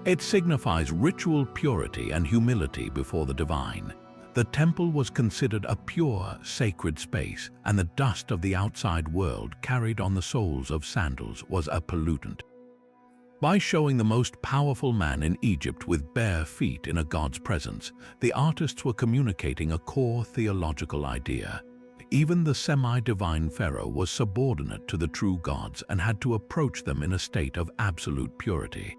It signifies ritual purity and humility before the divine. The temple was considered a pure, sacred space, and the dust of the outside world carried on the soles of sandals was a pollutant. By showing the most powerful man in Egypt with bare feet in a god's presence, the artists were communicating a core theological idea. Even the semi-divine pharaoh was subordinate to the true gods and had to approach them in a state of absolute purity.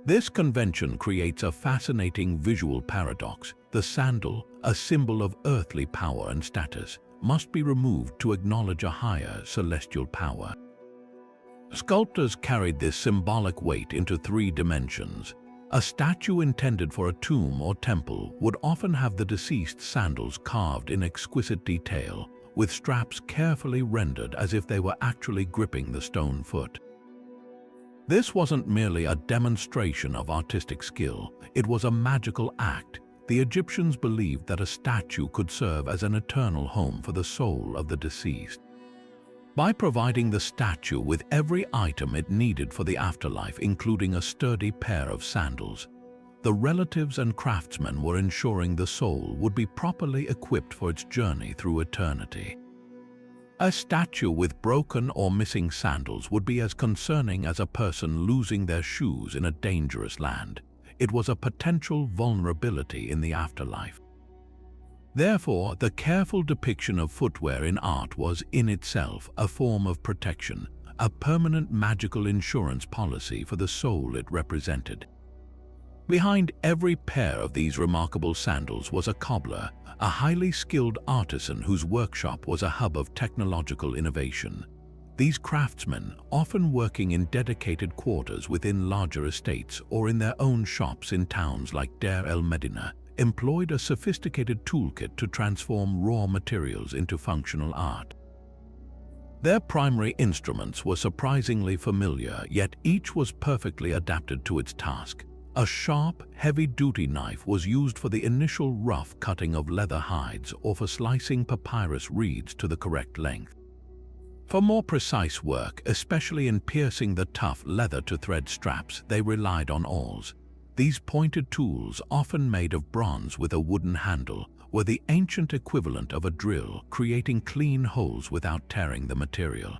This convention creates a fascinating visual paradox. The sandal, a symbol of earthly power and status, must be removed to acknowledge a higher celestial power. Sculptors carried this symbolic weight into 3 dimensions. A statue intended for a tomb or temple would often have the deceased's sandals carved in exquisite detail, with straps carefully rendered as if they were actually gripping the stone foot. This wasn't merely a demonstration of artistic skill, it was a magical act. The Egyptians believed that a statue could serve as an eternal home for the soul of the deceased. By providing the statue with every item it needed for the afterlife, including a sturdy pair of sandals, the relatives and craftsmen were ensuring the soul would be properly equipped for its journey through eternity. A statue with broken or missing sandals would be as concerning as a person losing their shoes in a dangerous land. It was a potential vulnerability in the afterlife. Therefore, the careful depiction of footwear in art was, in itself, a form of protection, a permanent magical insurance policy for the soul it represented. Behind every pair of these remarkable sandals was a cobbler, a highly skilled artisan whose workshop was a hub of technological innovation. These craftsmen, often working in dedicated quarters within larger estates or in their own shops in towns like Deir el-Medina, employed a sophisticated toolkit to transform raw materials into functional art. Their primary instruments were surprisingly familiar, yet each was perfectly adapted to its task. A sharp, heavy-duty knife was used for the initial rough cutting of leather hides or for slicing papyrus reeds to the correct length. For more precise work, especially in piercing the tough leather-to-thread straps, they relied on awls. These pointed tools, often made of bronze with a wooden handle, were the ancient equivalent of a drill, creating clean holes without tearing the material.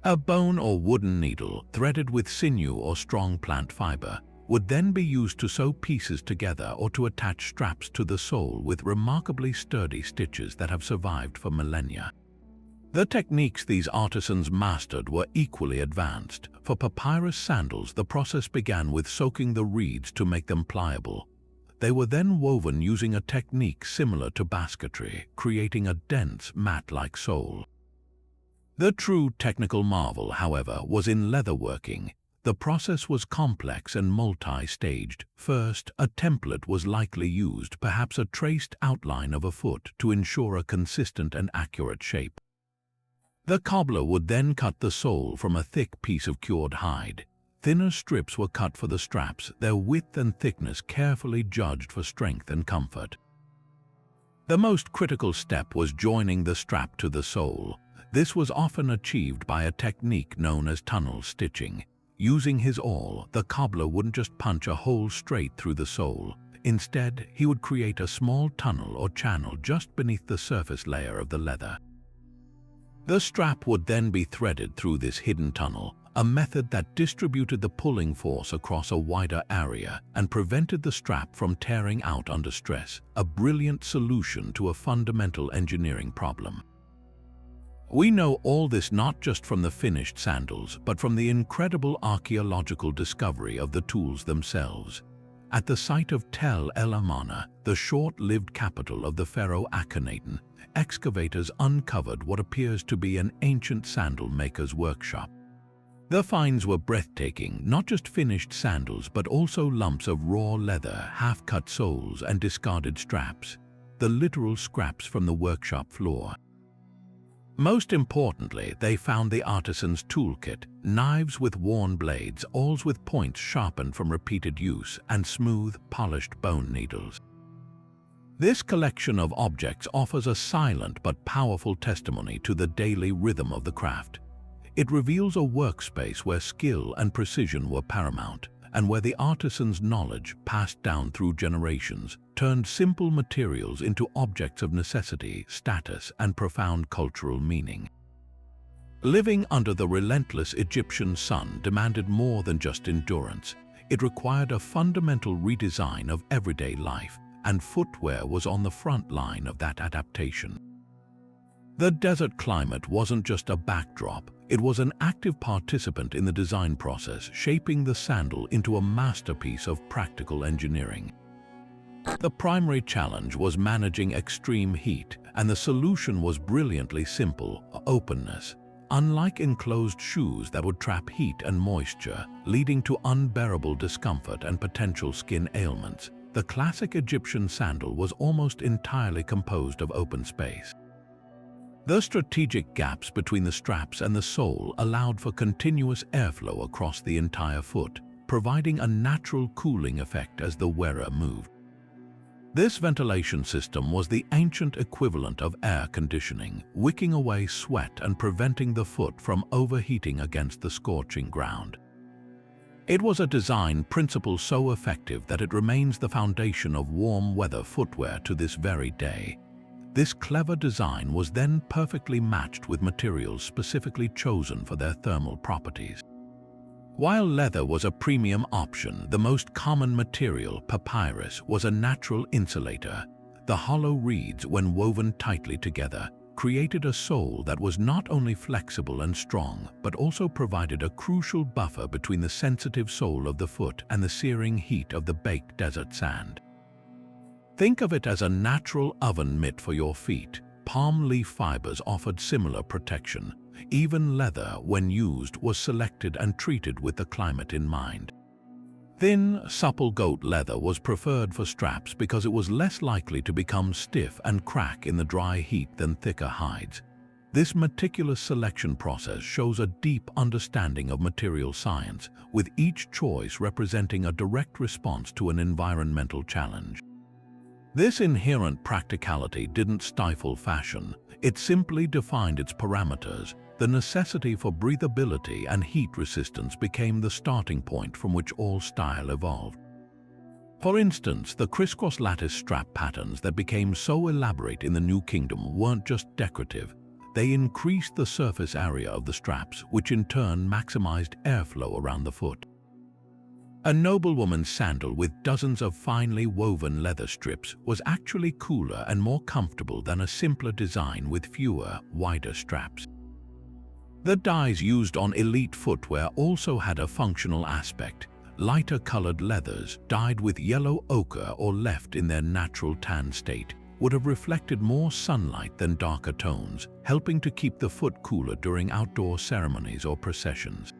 A bone or wooden needle, threaded with sinew or strong plant fiber, would then be used to sew pieces together or to attach straps to the sole with remarkably sturdy stitches that have survived for millennia. The techniques these artisans mastered were equally advanced. For papyrus sandals, the process began with soaking the reeds to make them pliable. They were then woven using a technique similar to basketry, creating a dense, mat-like sole. The true technical marvel, however, was in leatherworking. The process was complex and multi-staged. First, a template was likely used, perhaps a traced outline of a foot, to ensure a consistent and accurate shape. The cobbler would then cut the sole from a thick piece of cured hide. Thinner strips were cut for the straps, their width and thickness carefully judged for strength and comfort. The most critical step was joining the strap to the sole. This was often achieved by a technique known as tunnel stitching. Using his awl, the cobbler wouldn't just punch a hole straight through the sole. Instead, he would create a small tunnel or channel just beneath the surface layer of the leather. The strap would then be threaded through this hidden tunnel, a method that distributed the pulling force across a wider area and prevented the strap from tearing out under stress, a brilliant solution to a fundamental engineering problem. We know all this not just from the finished sandals, but from the incredible archaeological discovery of the tools themselves. At the site of Tel El Amarna, the short-lived capital of the pharaoh Akhenaten, excavators uncovered what appears to be an ancient sandal maker's workshop. The finds were breathtaking, not just finished sandals, but also lumps of raw leather, half-cut soles, and discarded straps, the literal scraps from the workshop floor. Most importantly, they found the artisan's toolkit, knives with worn blades, awls with points sharpened from repeated use, and smooth, polished bone needles. This collection of objects offers a silent but powerful testimony to the daily rhythm of the craft. It reveals a workspace where skill and precision were paramount, and where the artisan's knowledge, passed down through generations, turned simple materials into objects of necessity, status, and profound cultural meaning. Living under the relentless Egyptian sun demanded more than just endurance. It required a fundamental redesign of everyday life, and footwear was on the front line of that adaptation. The desert climate wasn't just a backdrop, it was an active participant in the design process, shaping the sandal into a masterpiece of practical engineering. The primary challenge was managing extreme heat, and the solution was brilliantly simple: openness. Unlike enclosed shoes that would trap heat and moisture, leading to unbearable discomfort and potential skin ailments, the classic Egyptian sandal was almost entirely composed of open space. The strategic gaps between the straps and the sole allowed for continuous airflow across the entire foot, providing a natural cooling effect as the wearer moved. This ventilation system was the ancient equivalent of air conditioning, wicking away sweat and preventing the foot from overheating against the scorching ground. It was a design principle so effective that it remains the foundation of warm weather footwear to this very day. This clever design was then perfectly matched with materials specifically chosen for their thermal properties. While leather was a premium option, the most common material, papyrus, was a natural insulator. The hollow reeds, when woven tightly together, created a sole that was not only flexible and strong, but also provided a crucial buffer between the sensitive sole of the foot and the searing heat of the baked desert sand. Think of it as a natural oven mitt for your feet. Palm leaf fibers offered similar protection. Even leather, when used, was selected and treated with the climate in mind. Thin, supple goat leather was preferred for straps because it was less likely to become stiff and crack in the dry heat than thicker hides. This meticulous selection process shows a deep understanding of material science, with each choice representing a direct response to an environmental challenge. This inherent practicality didn't stifle fashion, it simply defined its parameters. The necessity for breathability and heat resistance became the starting point from which all style evolved. For instance, the crisscross lattice strap patterns that became so elaborate in the New Kingdom weren't just decorative. They increased the surface area of the straps, which in turn maximized airflow around the foot. A noblewoman's sandal with dozens of finely woven leather strips was actually cooler and more comfortable than a simpler design with fewer, wider straps. The dyes used on elite footwear also had a functional aspect. Lighter colored leathers, dyed with yellow ochre or left in their natural tan state, would have reflected more sunlight than darker tones, helping to keep the foot cooler during outdoor ceremonies or processions.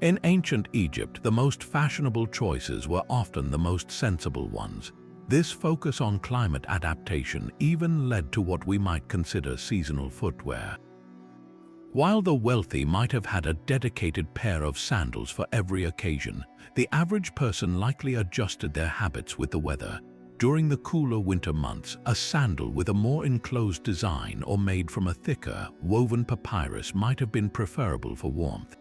In ancient Egypt, the most fashionable choices were often the most sensible ones. This focus on climate adaptation even led to what we might consider seasonal footwear. While the wealthy might have had a dedicated pair of sandals for every occasion, the average person likely adjusted their habits with the weather. During the cooler winter months, a sandal with a more enclosed design or made from a thicker, woven papyrus might have been preferable for warmth.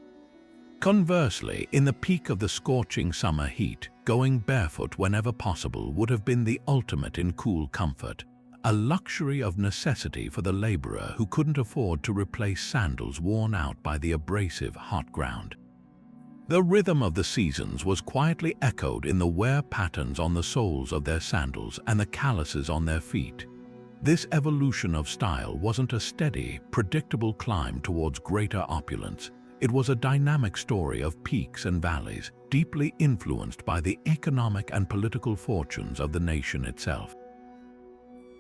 Conversely, in the peak of the scorching summer heat, going barefoot whenever possible would have been the ultimate in cool comfort, a luxury of necessity for the laborer who couldn't afford to replace sandals worn out by the abrasive hot ground. The rhythm of the seasons was quietly echoed in the wear patterns on the soles of their sandals and the calluses on their feet. This evolution of style wasn't a steady, predictable climb towards greater opulence. It was a dynamic story of peaks and valleys, deeply influenced by the economic and political fortunes of the nation itself.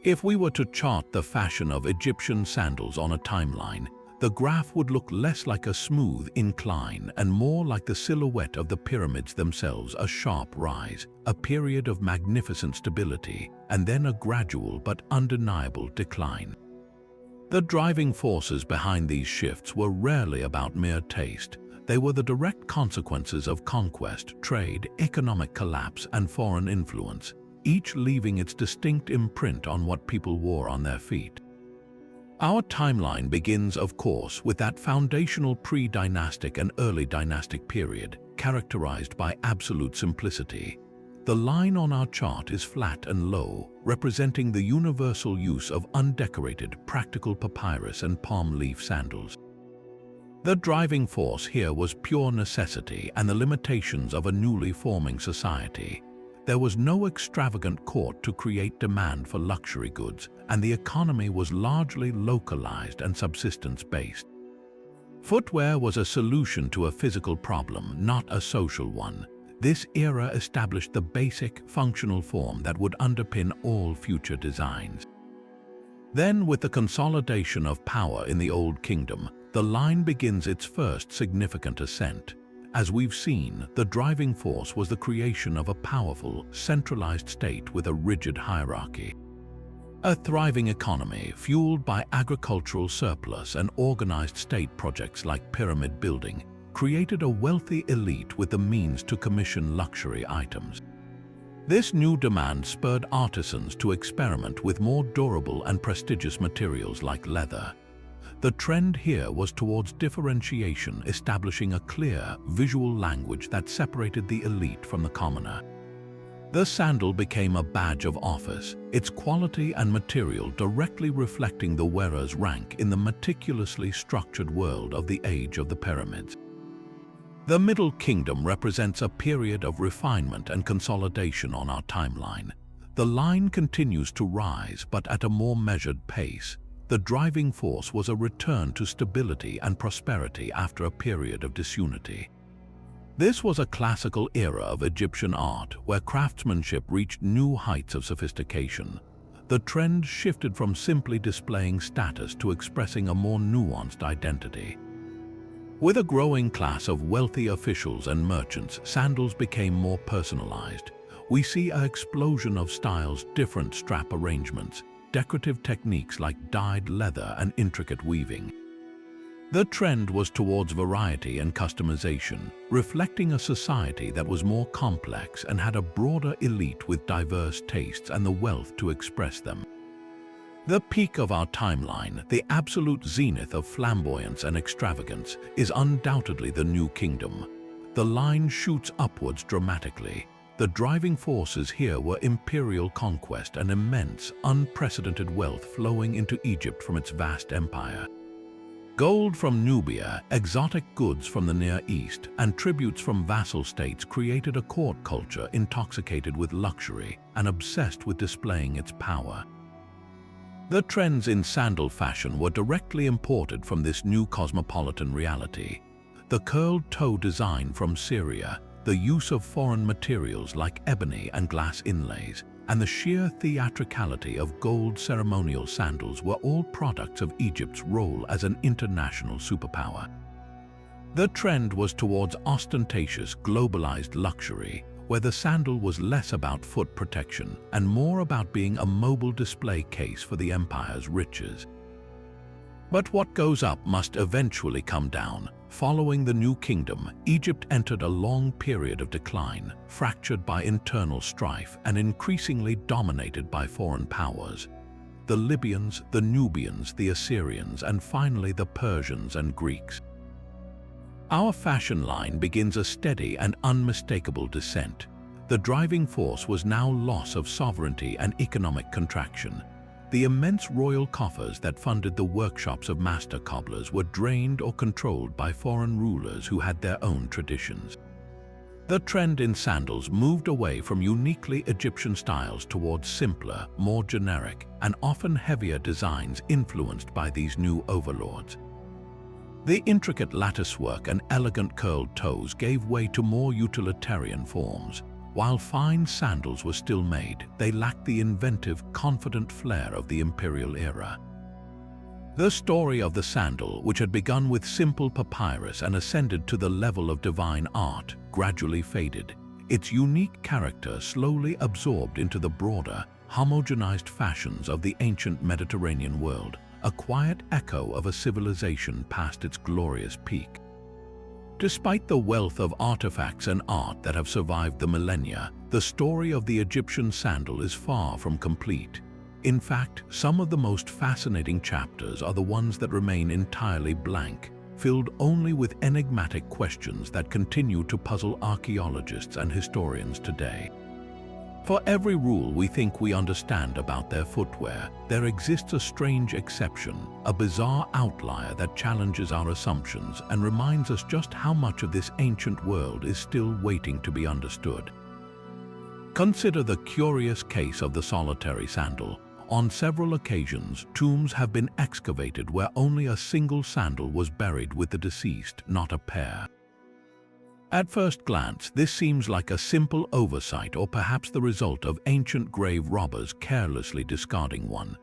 If we were to chart the fashion of Egyptian sandals on a timeline, the graph would look less like a smooth incline and more like the silhouette of the pyramids themselves, a sharp rise, a period of magnificent stability, and then a gradual but undeniable decline. The driving forces behind these shifts were rarely about mere taste. They were the direct consequences of conquest, trade, economic collapse, and foreign influence, each leaving its distinct imprint on what people wore on their feet. Our timeline begins, of course, with that foundational pre-dynastic and early dynastic period, characterized by absolute simplicity. The line on our chart is flat and low, representing the universal use of undecorated, practical papyrus and palm leaf sandals. The driving force here was pure necessity and the limitations of a newly forming society. There was no extravagant court to create demand for luxury goods, and the economy was largely localized and subsistence-based. Footwear was a solution to a physical problem, not a social one. This era established the basic, functional form that would underpin all future designs. Then, with the consolidation of power in the Old Kingdom, the line begins its first significant ascent. As we've seen, the driving force was the creation of a powerful, centralized state with a rigid hierarchy. A thriving economy fueled by agricultural surplus and organized state projects like pyramid building created a wealthy elite with the means to commission luxury items. This new demand spurred artisans to experiment with more durable and prestigious materials like leather. The trend here was towards differentiation, establishing a clear, visual language that separated the elite from the commoner. The sandal became a badge of office, its quality and material directly reflecting the wearer's rank in the meticulously structured world of the age of the pyramids. The Middle Kingdom represents a period of refinement and consolidation on our timeline. The line continues to rise, but at a more measured pace. The driving force was a return to stability and prosperity after a period of disunity. This was a classical era of Egyptian art where craftsmanship reached new heights of sophistication. The trend shifted from simply displaying status to expressing a more nuanced identity. With a growing class of wealthy officials and merchants, sandals became more personalized. We see an explosion of styles, different strap arrangements, decorative techniques like dyed leather and intricate weaving. The trend was towards variety and customization, reflecting a society that was more complex and had a broader elite with diverse tastes and the wealth to express them. The peak of our timeline, the absolute zenith of flamboyance and extravagance, is undoubtedly the New Kingdom. The line shoots upwards dramatically. The driving forces here were imperial conquest and immense, unprecedented wealth flowing into Egypt from its vast empire. Gold from Nubia, exotic goods from the Near East, and tributes from vassal states created a court culture intoxicated with luxury and obsessed with displaying its power. The trends in sandal fashion were directly imported from this new cosmopolitan reality. The curled toe design from Syria, the use of foreign materials like ebony and glass inlays, and the sheer theatricality of gold ceremonial sandals were all products of Egypt's role as an international superpower. The trend was towards ostentatious, globalized luxury, where the sandal was less about foot protection and more about being a mobile display case for the empire's riches. But what goes up must eventually come down. Following the New Kingdom, Egypt entered a long period of decline, fractured by internal strife and increasingly dominated by foreign powers. The Libyans, the Nubians, the Assyrians, and finally the Persians and Greeks. Our fashion line begins a steady and unmistakable descent. The driving force was now loss of sovereignty and economic contraction. The immense royal coffers that funded the workshops of master cobblers were drained or controlled by foreign rulers who had their own traditions. The trend in sandals moved away from uniquely Egyptian styles towards simpler, more generic, and often heavier designs influenced by these new overlords. The intricate latticework and elegant curled toes gave way to more utilitarian forms. While fine sandals were still made, they lacked the inventive, confident flair of the imperial era. The story of the sandal, which had begun with simple papyrus and ascended to the level of divine art, gradually faded. Its unique character slowly absorbed into the broader, homogenized fashions of the ancient Mediterranean world, a quiet echo of a civilization past its glorious peak. Despite the wealth of artifacts and art that have survived the millennia, the story of the Egyptian sandal is far from complete. In fact, some of the most fascinating chapters are the ones that remain entirely blank, filled only with enigmatic questions that continue to puzzle archaeologists and historians today. For every rule we think we understand about their footwear, there exists a strange exception, a bizarre outlier that challenges our assumptions and reminds us just how much of this ancient world is still waiting to be understood. Consider the curious case of the solitary sandal. On several occasions, tombs have been excavated where only a single sandal was buried with the deceased, not a pair. At first glance, this seems like a simple oversight or perhaps the result of ancient grave robbers carelessly discarding one.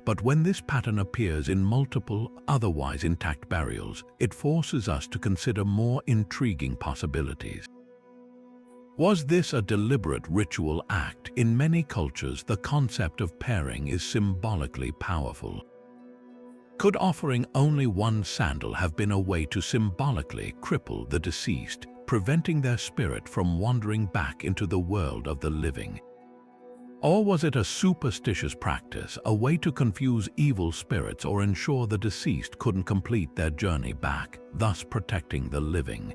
But when this pattern appears in multiple, otherwise intact burials, it forces us to consider more intriguing possibilities. Was this a deliberate ritual act? In many cultures, the concept of pairing is symbolically powerful. Could offering only one sandal have been a way to symbolically cripple the deceased, preventing their spirit from wandering back into the world of the living? Or was it a superstitious practice, a way to confuse evil spirits or ensure the deceased couldn't complete their journey back, thus protecting the living?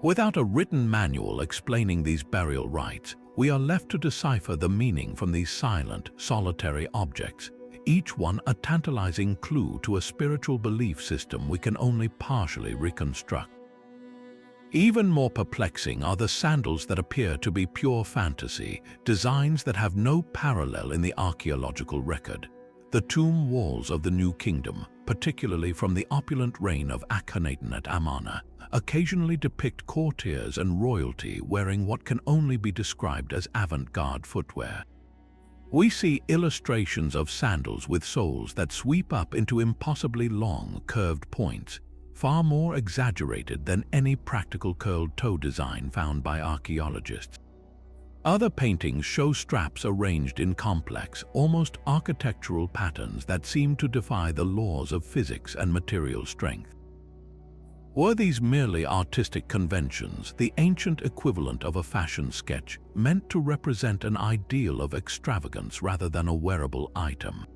Without a written manual explaining these burial rites, we are left to decipher the meaning from these silent, solitary objects, each one a tantalizing clue to a spiritual belief system we can only partially reconstruct. Even more perplexing are the sandals that appear to be pure fantasy, designs that have no parallel in the archaeological record. The tomb walls of the New Kingdom, particularly from the opulent reign of Akhenaten at Amarna, occasionally depict courtiers and royalty wearing what can only be described as avant-garde footwear. We see illustrations of sandals with soles that sweep up into impossibly long, curved points, far more exaggerated than any practical curled toe design found by archaeologists. Other paintings show straps arranged in complex, almost architectural patterns that seem to defy the laws of physics and material strength. Were these merely artistic conventions, the ancient equivalent of a fashion sketch meant to represent an ideal of extravagance rather than a wearable item?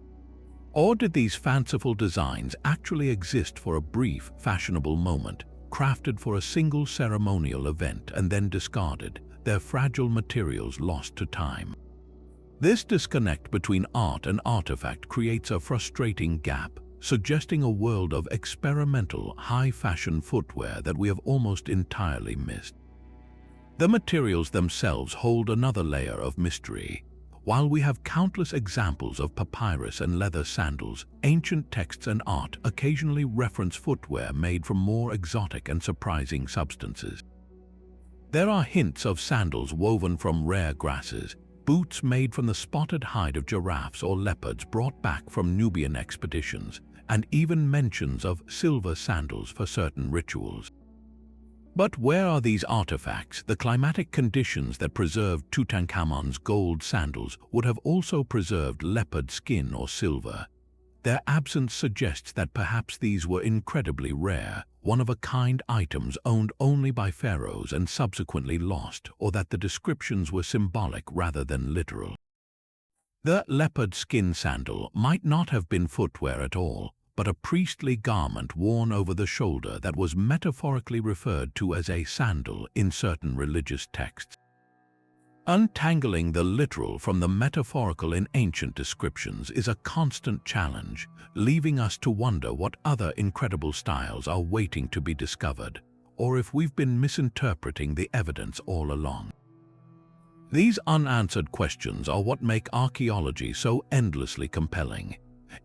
Or did these fanciful designs actually exist for a brief, fashionable moment, crafted for a single ceremonial event and then discarded, their fragile materials lost to time? This disconnect between art and artifact creates a frustrating gap, suggesting a world of experimental, high-fashion footwear that we have almost entirely missed. The materials themselves hold another layer of mystery. While we have countless examples of papyrus and leather sandals, ancient texts and art occasionally reference footwear made from more exotic and surprising substances. There are hints of sandals woven from rare grasses, boots made from the spotted hide of giraffes or leopards brought back from Nubian expeditions, and even mentions of silver sandals for certain rituals. But where are these artifacts? The climatic conditions that preserved Tutankhamun's gold sandals would have also preserved leopard skin or silver. Their absence suggests that perhaps these were incredibly rare, one-of-a-kind items owned only by pharaohs and subsequently lost, or that the descriptions were symbolic rather than literal. The leopard skin sandal might not have been footwear at all, but a priestly garment worn over the shoulder that was metaphorically referred to as a sandal in certain religious texts. Untangling the literal from the metaphorical in ancient descriptions is a constant challenge, leaving us to wonder what other incredible styles are waiting to be discovered, or if we've been misinterpreting the evidence all along. These unanswered questions are what make archaeology so endlessly compelling.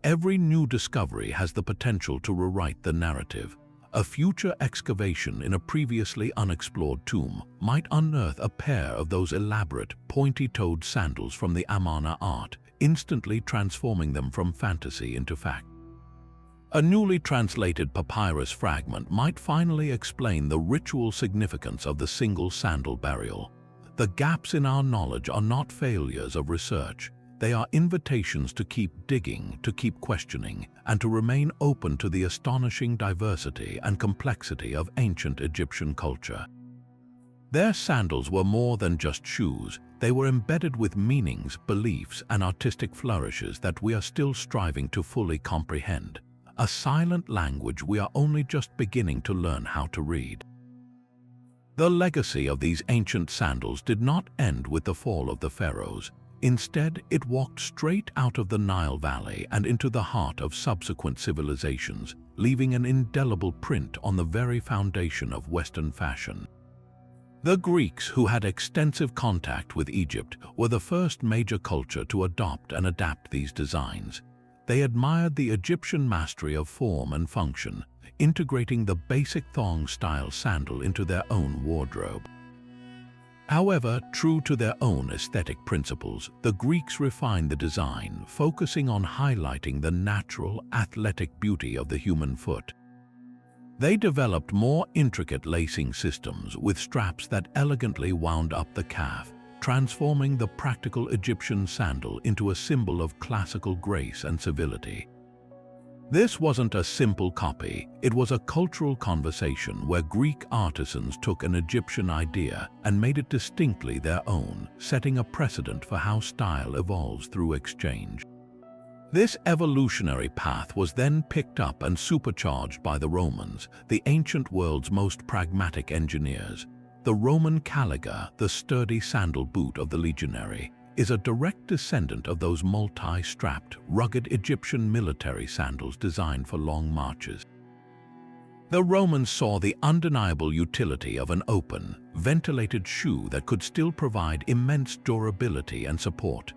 Every new discovery has the potential to rewrite the narrative. A future excavation in a previously unexplored tomb might unearth a pair of those elaborate, pointy-toed sandals from the Amarna art, instantly transforming them from fantasy into fact. A newly translated papyrus fragment might finally explain the ritual significance of the single sandal burial. The gaps in our knowledge are not failures of research. They are invitations to keep digging, to keep questioning, and to remain open to the astonishing diversity and complexity of ancient Egyptian culture. Their sandals were more than just shoes. They were embedded with meanings, beliefs, and artistic flourishes that we are still striving to fully comprehend. A silent language we are only just beginning to learn how to read. The legacy of these ancient sandals did not end with the fall of the pharaohs. Instead, it walked straight out of the Nile Valley and into the heart of subsequent civilizations, leaving an indelible print on the very foundation of Western fashion. The Greeks, who had extensive contact with Egypt, were the first major culture to adopt and adapt these designs. They admired the Egyptian mastery of form and function, integrating the basic thong-style sandal into their own wardrobe. However, true to their own aesthetic principles, the Greeks refined the design, focusing on highlighting the natural, athletic beauty of the human foot. They developed more intricate lacing systems with straps that elegantly wound up the calf, transforming the practical Egyptian sandal into a symbol of classical grace and civility. This wasn't a simple copy, it was a cultural conversation where Greek artisans took an Egyptian idea and made it distinctly their own, setting a precedent for how style evolves through exchange. This evolutionary path was then picked up and supercharged by the Romans, the ancient world's most pragmatic engineers. The Roman caliga, the sturdy sandal boot of the legionary, is a direct descendant of those multi-strapped, rugged Egyptian military sandals designed for long marches. The Romans saw the undeniable utility of an open, ventilated shoe that could still provide immense durability and support.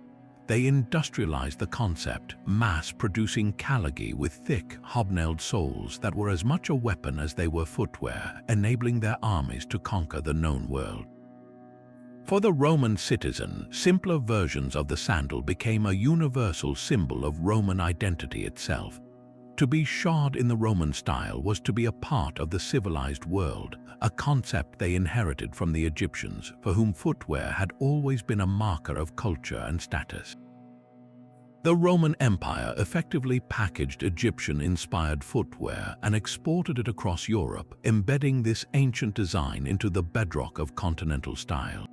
They industrialized the concept, mass-producing caligi with thick, hobnailed soles that were as much a weapon as they were footwear, enabling their armies to conquer the known world. For the Roman citizen, simpler versions of the sandal became a universal symbol of Roman identity itself. To be shod in the Roman style was to be a part of the civilized world, a concept they inherited from the Egyptians, for whom footwear had always been a marker of culture and status. The Roman Empire effectively packaged Egyptian-inspired footwear and exported it across Europe, embedding this ancient design into the bedrock of continental style.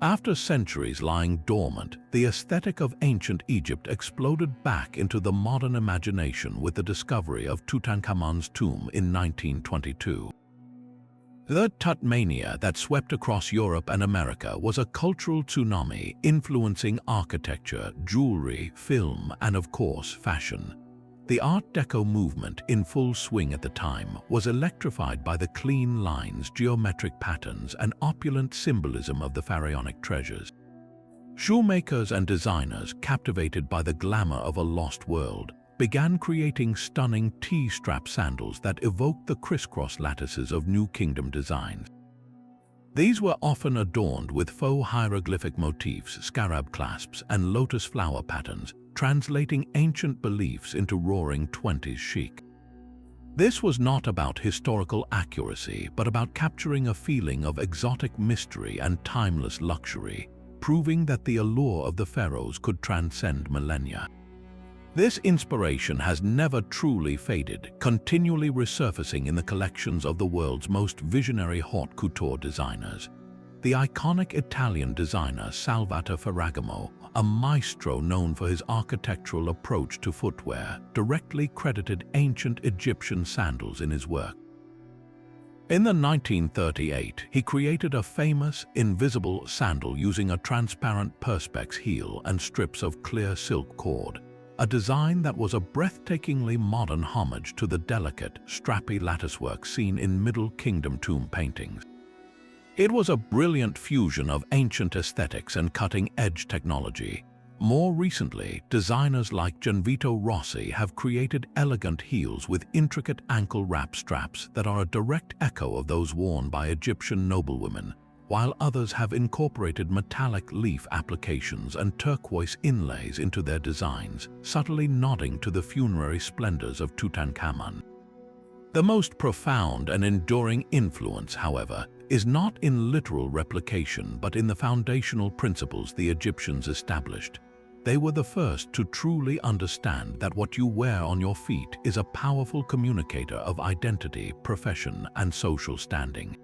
After centuries lying dormant, the aesthetic of ancient Egypt exploded back into the modern imagination with the discovery of Tutankhamun's tomb in 1922. The Tut mania that swept across Europe and America was a cultural tsunami influencing architecture, jewelry, film, and of course, fashion. The Art Deco movement, in full swing at the time, was electrified by the clean lines, geometric patterns, and opulent symbolism of the pharaonic treasures. Shoemakers and designers, captivated by the glamour of a lost world, began creating stunning T-strap sandals that evoked the crisscross lattices of New Kingdom designs. These were often adorned with faux hieroglyphic motifs, scarab clasps, and lotus flower patterns, translating ancient beliefs into roaring 20s chic. This was not about historical accuracy, but about capturing a feeling of exotic mystery and timeless luxury, proving that the allure of the pharaohs could transcend millennia. This inspiration has never truly faded, continually resurfacing in the collections of the world's most visionary haute couture designers. The iconic Italian designer Salvatore Ferragamo, a maestro known for his architectural approach to footwear, directly credited ancient Egyptian sandals in his work. In 1938, he created a famous, invisible sandal using a transparent perspex heel and strips of clear silk cord, a design that was a breathtakingly modern homage to the delicate, strappy latticework seen in Middle Kingdom tomb paintings. It was a brilliant fusion of ancient aesthetics and cutting-edge technology. More recently, designers like Gianvito Rossi have created elegant heels with intricate ankle wrap straps that are a direct echo of those worn by Egyptian noblewomen, while others have incorporated metallic leaf applications and turquoise inlays into their designs, subtly nodding to the funerary splendors of Tutankhamun. The most profound and enduring influence, however, is not in literal replication but in the foundational principles the Egyptians established. They were the first to truly understand that what you wear on your feet is a powerful communicator of identity, profession, and social standing.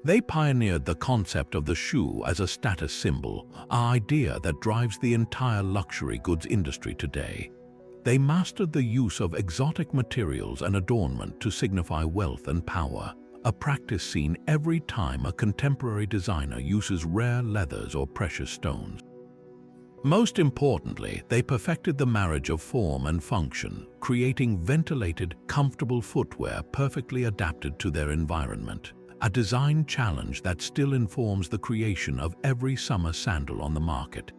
They pioneered the concept of the shoe as a status symbol, an idea that drives the entire luxury goods industry today. They mastered the use of exotic materials and adornment to signify wealth and power, a practice seen every time a contemporary designer uses rare leathers or precious stones. Most importantly, they perfected the marriage of form and function, creating ventilated, comfortable footwear perfectly adapted to their environment, a design challenge that still informs the creation of every summer sandal on the market.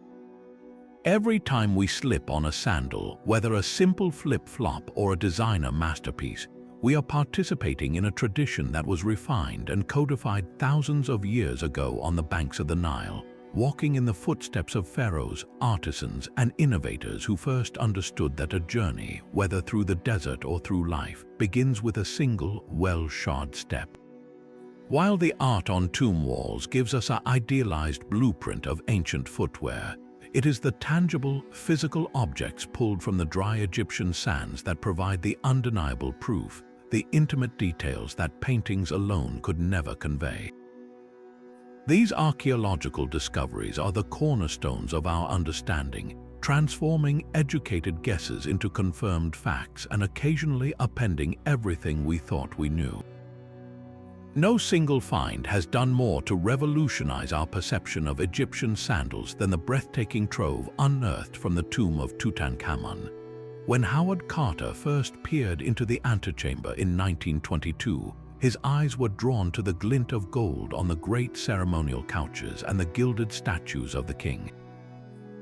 Every time we slip on a sandal, whether a simple flip-flop or a designer masterpiece, we are participating in a tradition that was refined and codified thousands of years ago on the banks of the Nile, walking in the footsteps of pharaohs, artisans, and innovators who first understood that a journey, whether through the desert or through life, begins with a single, well-shod step. While the art on tomb walls gives us an idealized blueprint of ancient footwear, it is the tangible, physical objects pulled from the dry Egyptian sands that provide the undeniable proof, the intimate details that paintings alone could never convey. These archaeological discoveries are the cornerstones of our understanding, transforming educated guesses into confirmed facts and occasionally appending everything we thought we knew. No single find has done more to revolutionize our perception of Egyptian sandals than the breathtaking trove unearthed from the tomb of Tutankhamun. When Howard Carter first peered into the antechamber in 1922, his eyes were drawn to the glint of gold on the great ceremonial couches and the gilded statues of the king.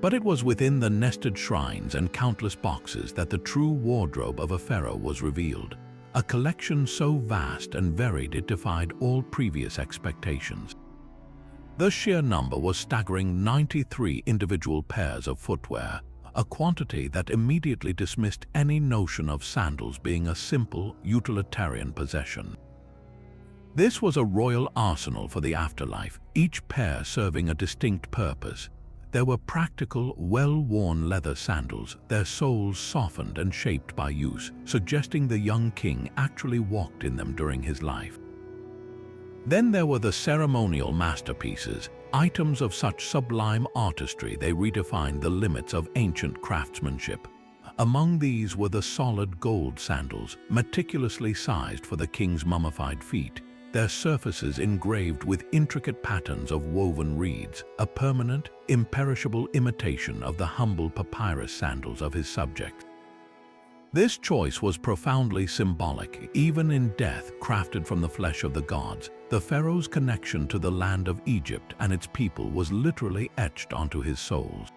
But it was within the nested shrines and countless boxes that the true wardrobe of a pharaoh was revealed, a collection so vast and varied it defied all previous expectations. The sheer number was staggering: 93 individual pairs of footwear, a quantity that immediately dismissed any notion of sandals being a simple, utilitarian possession. This was a royal arsenal for the afterlife, each pair serving a distinct purpose. There were practical, well-worn leather sandals, their soles softened and shaped by use, suggesting the young king actually walked in them during his life. Then there were the ceremonial masterpieces, items of such sublime artistry they redefined the limits of ancient craftsmanship. Among these were the solid gold sandals, meticulously sized for the king's mummified feet, their surfaces engraved with intricate patterns of woven reeds, a permanent, imperishable imitation of the humble papyrus sandals of his subjects. This choice was profoundly symbolic. Even in death, crafted from the flesh of the gods, the pharaoh's connection to the land of Egypt and its people was literally etched onto his soles.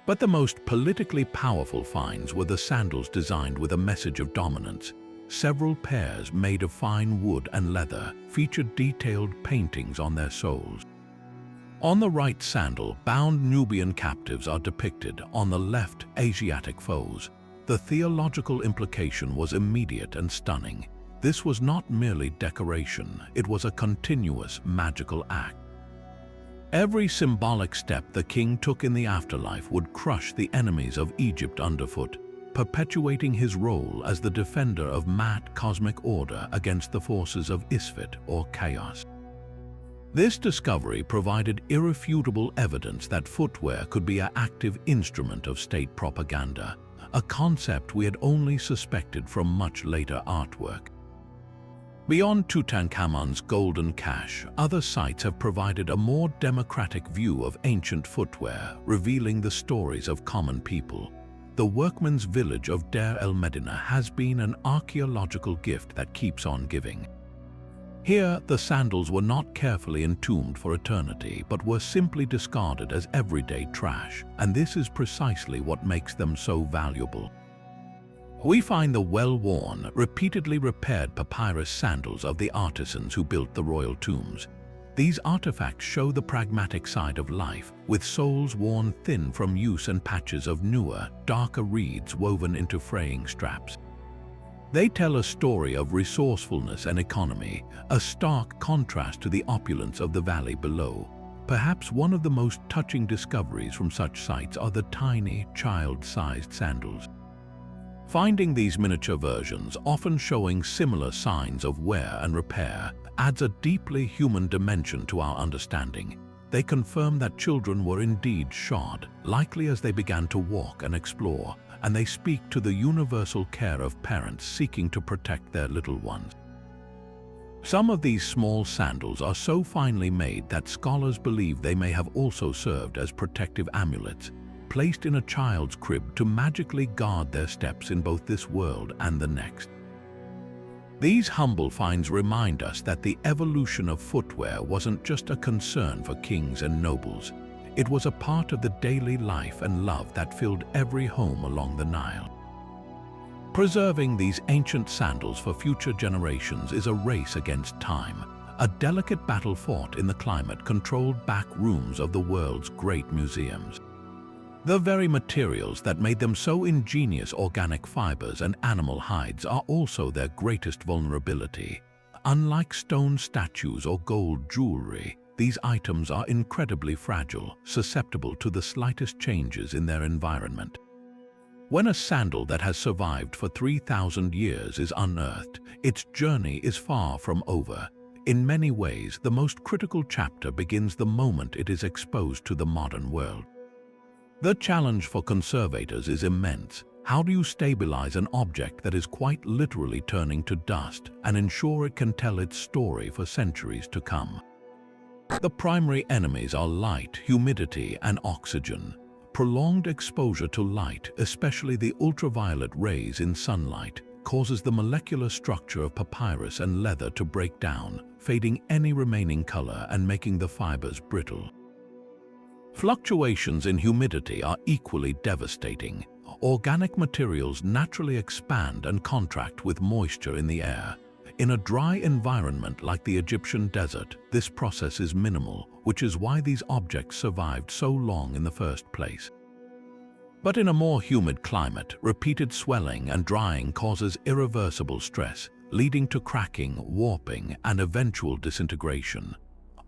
But the most politically powerful finds were the sandals designed with a message of dominance. Several pairs made of fine wood and leather featured detailed paintings on their soles. On the right sandal, bound Nubian captives are depicted, on the left, Asiatic foes. The theological implication was immediate and stunning. This was not merely decoration, it was a continuous, magical act. Every symbolic step the king took in the afterlife would crush the enemies of Egypt underfoot, perpetuating his role as the defender of mat cosmic order against the forces of Isfet or chaos. This discovery provided irrefutable evidence that footwear could be an active instrument of state propaganda, a concept we had only suspected from much later artwork. Beyond Tutankhamun's golden cache, other sites have provided a more democratic view of ancient footwear, revealing the stories of common people. The workman's village of Deir el-Medina has been an archaeological gift that keeps on giving. Here, the sandals were not carefully entombed for eternity, but were simply discarded as everyday trash, and this is precisely what makes them so valuable. We find the well-worn, repeatedly repaired papyrus sandals of the artisans who built the royal tombs. These artifacts show the pragmatic side of life, with soles worn thin from use and patches of newer, darker reeds woven into fraying straps. They tell a story of resourcefulness and economy, a stark contrast to the opulence of the valley below. Perhaps one of the most touching discoveries from such sites are the tiny, child-sized sandals. Finding these miniature versions, often showing similar signs of wear and repair, adds a deeply human dimension to our understanding. They confirm that children were indeed shod, likely as they began to walk and explore, and they speak to the universal care of parents seeking to protect their little ones. Some of these small sandals are so finely made that scholars believe they may have also served as protective amulets, placed in a child's crib to magically guard their steps in both this world and the next. These humble finds remind us that the evolution of footwear wasn't just a concern for kings and nobles. It was a part of the daily life and love that filled every home along the Nile. Preserving these ancient sandals for future generations is a race against time, a delicate battle fought in the climate-controlled back rooms of the world's great museums. The very materials that made them so ingenious, organic fibers and animal hides, are also their greatest vulnerability. Unlike stone statues or gold jewelry, these items are incredibly fragile, susceptible to the slightest changes in their environment. When a sandal that has survived for 3,000 years is unearthed, its journey is far from over. In many ways, the most critical chapter begins the moment it is exposed to the modern world. The challenge for conservators is immense. How do you stabilize an object that is quite literally turning to dust and ensure it can tell its story for centuries to come? The primary enemies are light, humidity, and oxygen. Prolonged exposure to light, especially the ultraviolet rays in sunlight, causes the molecular structure of papyrus and leather to break down, fading any remaining color and making the fibers brittle. Fluctuations in humidity are equally devastating. Organic materials naturally expand and contract with moisture in the air. In a dry environment like the Egyptian desert, this process is minimal, which is why these objects survived so long in the first place. But in a more humid climate, repeated swelling and drying causes irreversible stress, leading to cracking, warping, and eventual disintegration.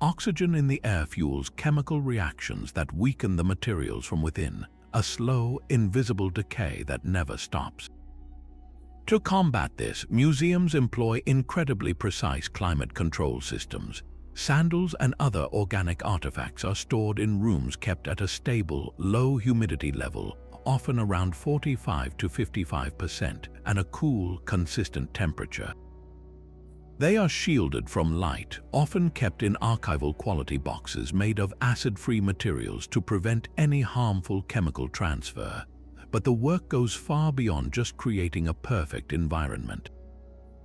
Oxygen in the air fuels chemical reactions that weaken the materials from within, a slow, invisible decay that never stops. To combat this, museums employ incredibly precise climate control systems. Sandals and other organic artifacts are stored in rooms kept at a stable, low humidity level, often around 45 to 55%, and a cool, consistent temperature. They are shielded from light, often kept in archival quality boxes made of acid-free materials to prevent any harmful chemical transfer. But the work goes far beyond just creating a perfect environment.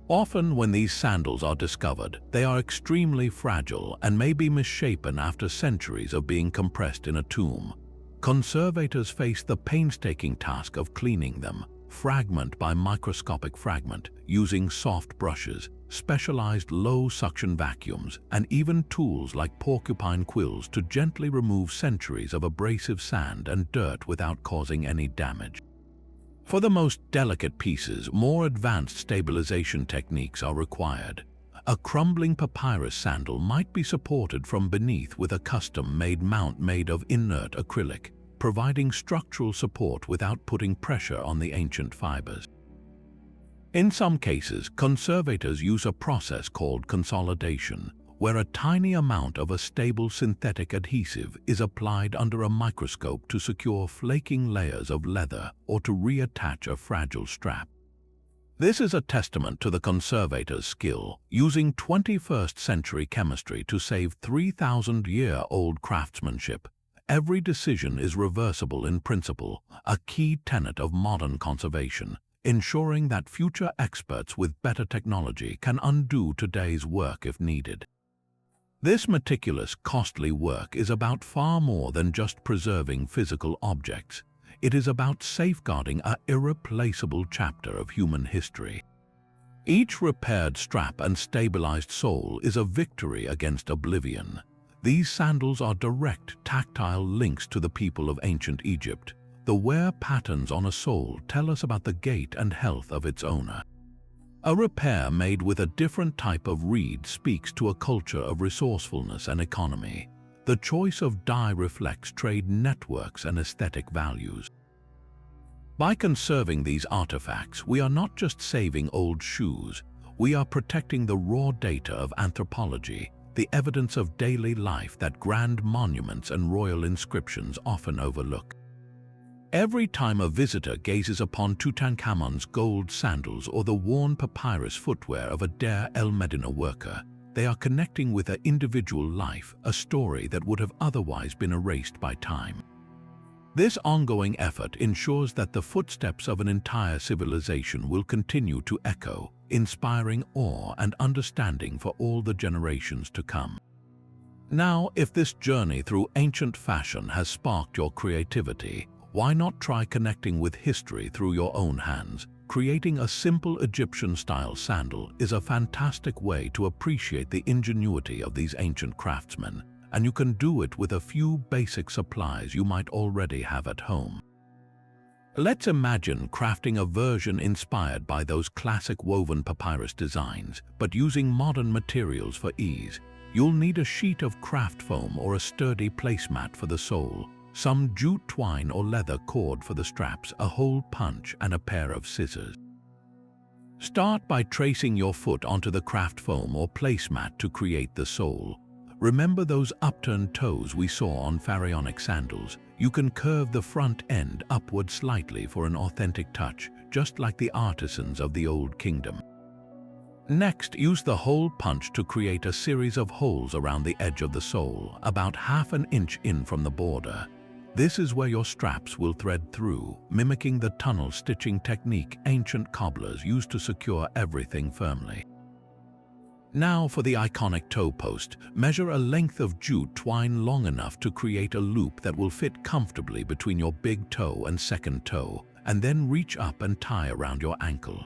Often when these sandals are discovered, they are extremely fragile and may be misshapen after centuries of being compressed in a tomb. Conservators face the painstaking task of cleaning them, fragment by microscopic fragment, using soft brushes, specialized low-suction vacuums, and even tools like porcupine quills to gently remove centuries of abrasive sand and dirt without causing any damage. For the most delicate pieces, more advanced stabilization techniques are required. A crumbling papyrus sandal might be supported from beneath with a custom-made mount made of inert acrylic, providing structural support without putting pressure on the ancient fibers. In some cases, conservators use a process called consolidation, where a tiny amount of a stable synthetic adhesive is applied under a microscope to secure flaking layers of leather or to reattach a fragile strap. This is a testament to the conservator's skill, using 21st century chemistry to save 3,000-year-old craftsmanship. Every decision is reversible in principle, a key tenet of modern conservation, ensuring that future experts with better technology can undo today's work if needed. This meticulous, costly work is about far more than just preserving physical objects. It is about safeguarding an irreplaceable chapter of human history. Each repaired strap and stabilized sole is a victory against oblivion. These sandals are direct, tactile links to the people of ancient Egypt. The wear patterns on a sole tell us about the gait and health of its owner. A repair made with a different type of reed speaks to a culture of resourcefulness and economy. The choice of dye reflects trade networks and aesthetic values. By conserving these artifacts, we are not just saving old shoes, we are protecting the raw data of anthropology, the evidence of daily life that grand monuments and royal inscriptions often overlook. Every time a visitor gazes upon Tutankhamun's gold sandals or the worn papyrus footwear of a Deir el-Medina worker, they are connecting with an individual life, a story that would have otherwise been erased by time. This ongoing effort ensures that the footsteps of an entire civilization will continue to echo, inspiring awe and understanding for all the generations to come. Now, if this journey through ancient fashion has sparked your creativity, why not try connecting with history through your own hands? Creating a simple Egyptian-style sandal is a fantastic way to appreciate the ingenuity of these ancient craftsmen, and you can do it with a few basic supplies you might already have at home. Let's imagine crafting a version inspired by those classic woven papyrus designs, but using modern materials for ease. You'll need a sheet of craft foam or a sturdy placemat for the sole, some jute twine or leather cord for the straps, a hole punch, and a pair of scissors. Start by tracing your foot onto the craft foam or placemat to create the sole. Remember those upturned toes we saw on pharaonic sandals? You can curve the front end upward slightly for an authentic touch, just like the artisans of the Old Kingdom. Next, use the hole punch to create a series of holes around the edge of the sole, about ½ an inch in from the border. This is where your straps will thread through, mimicking the tunnel stitching technique ancient cobblers used to secure everything firmly. Now for the iconic toe post, measure a length of jute twine long enough to create a loop that will fit comfortably between your big toe and second toe, and then reach up and tie around your ankle.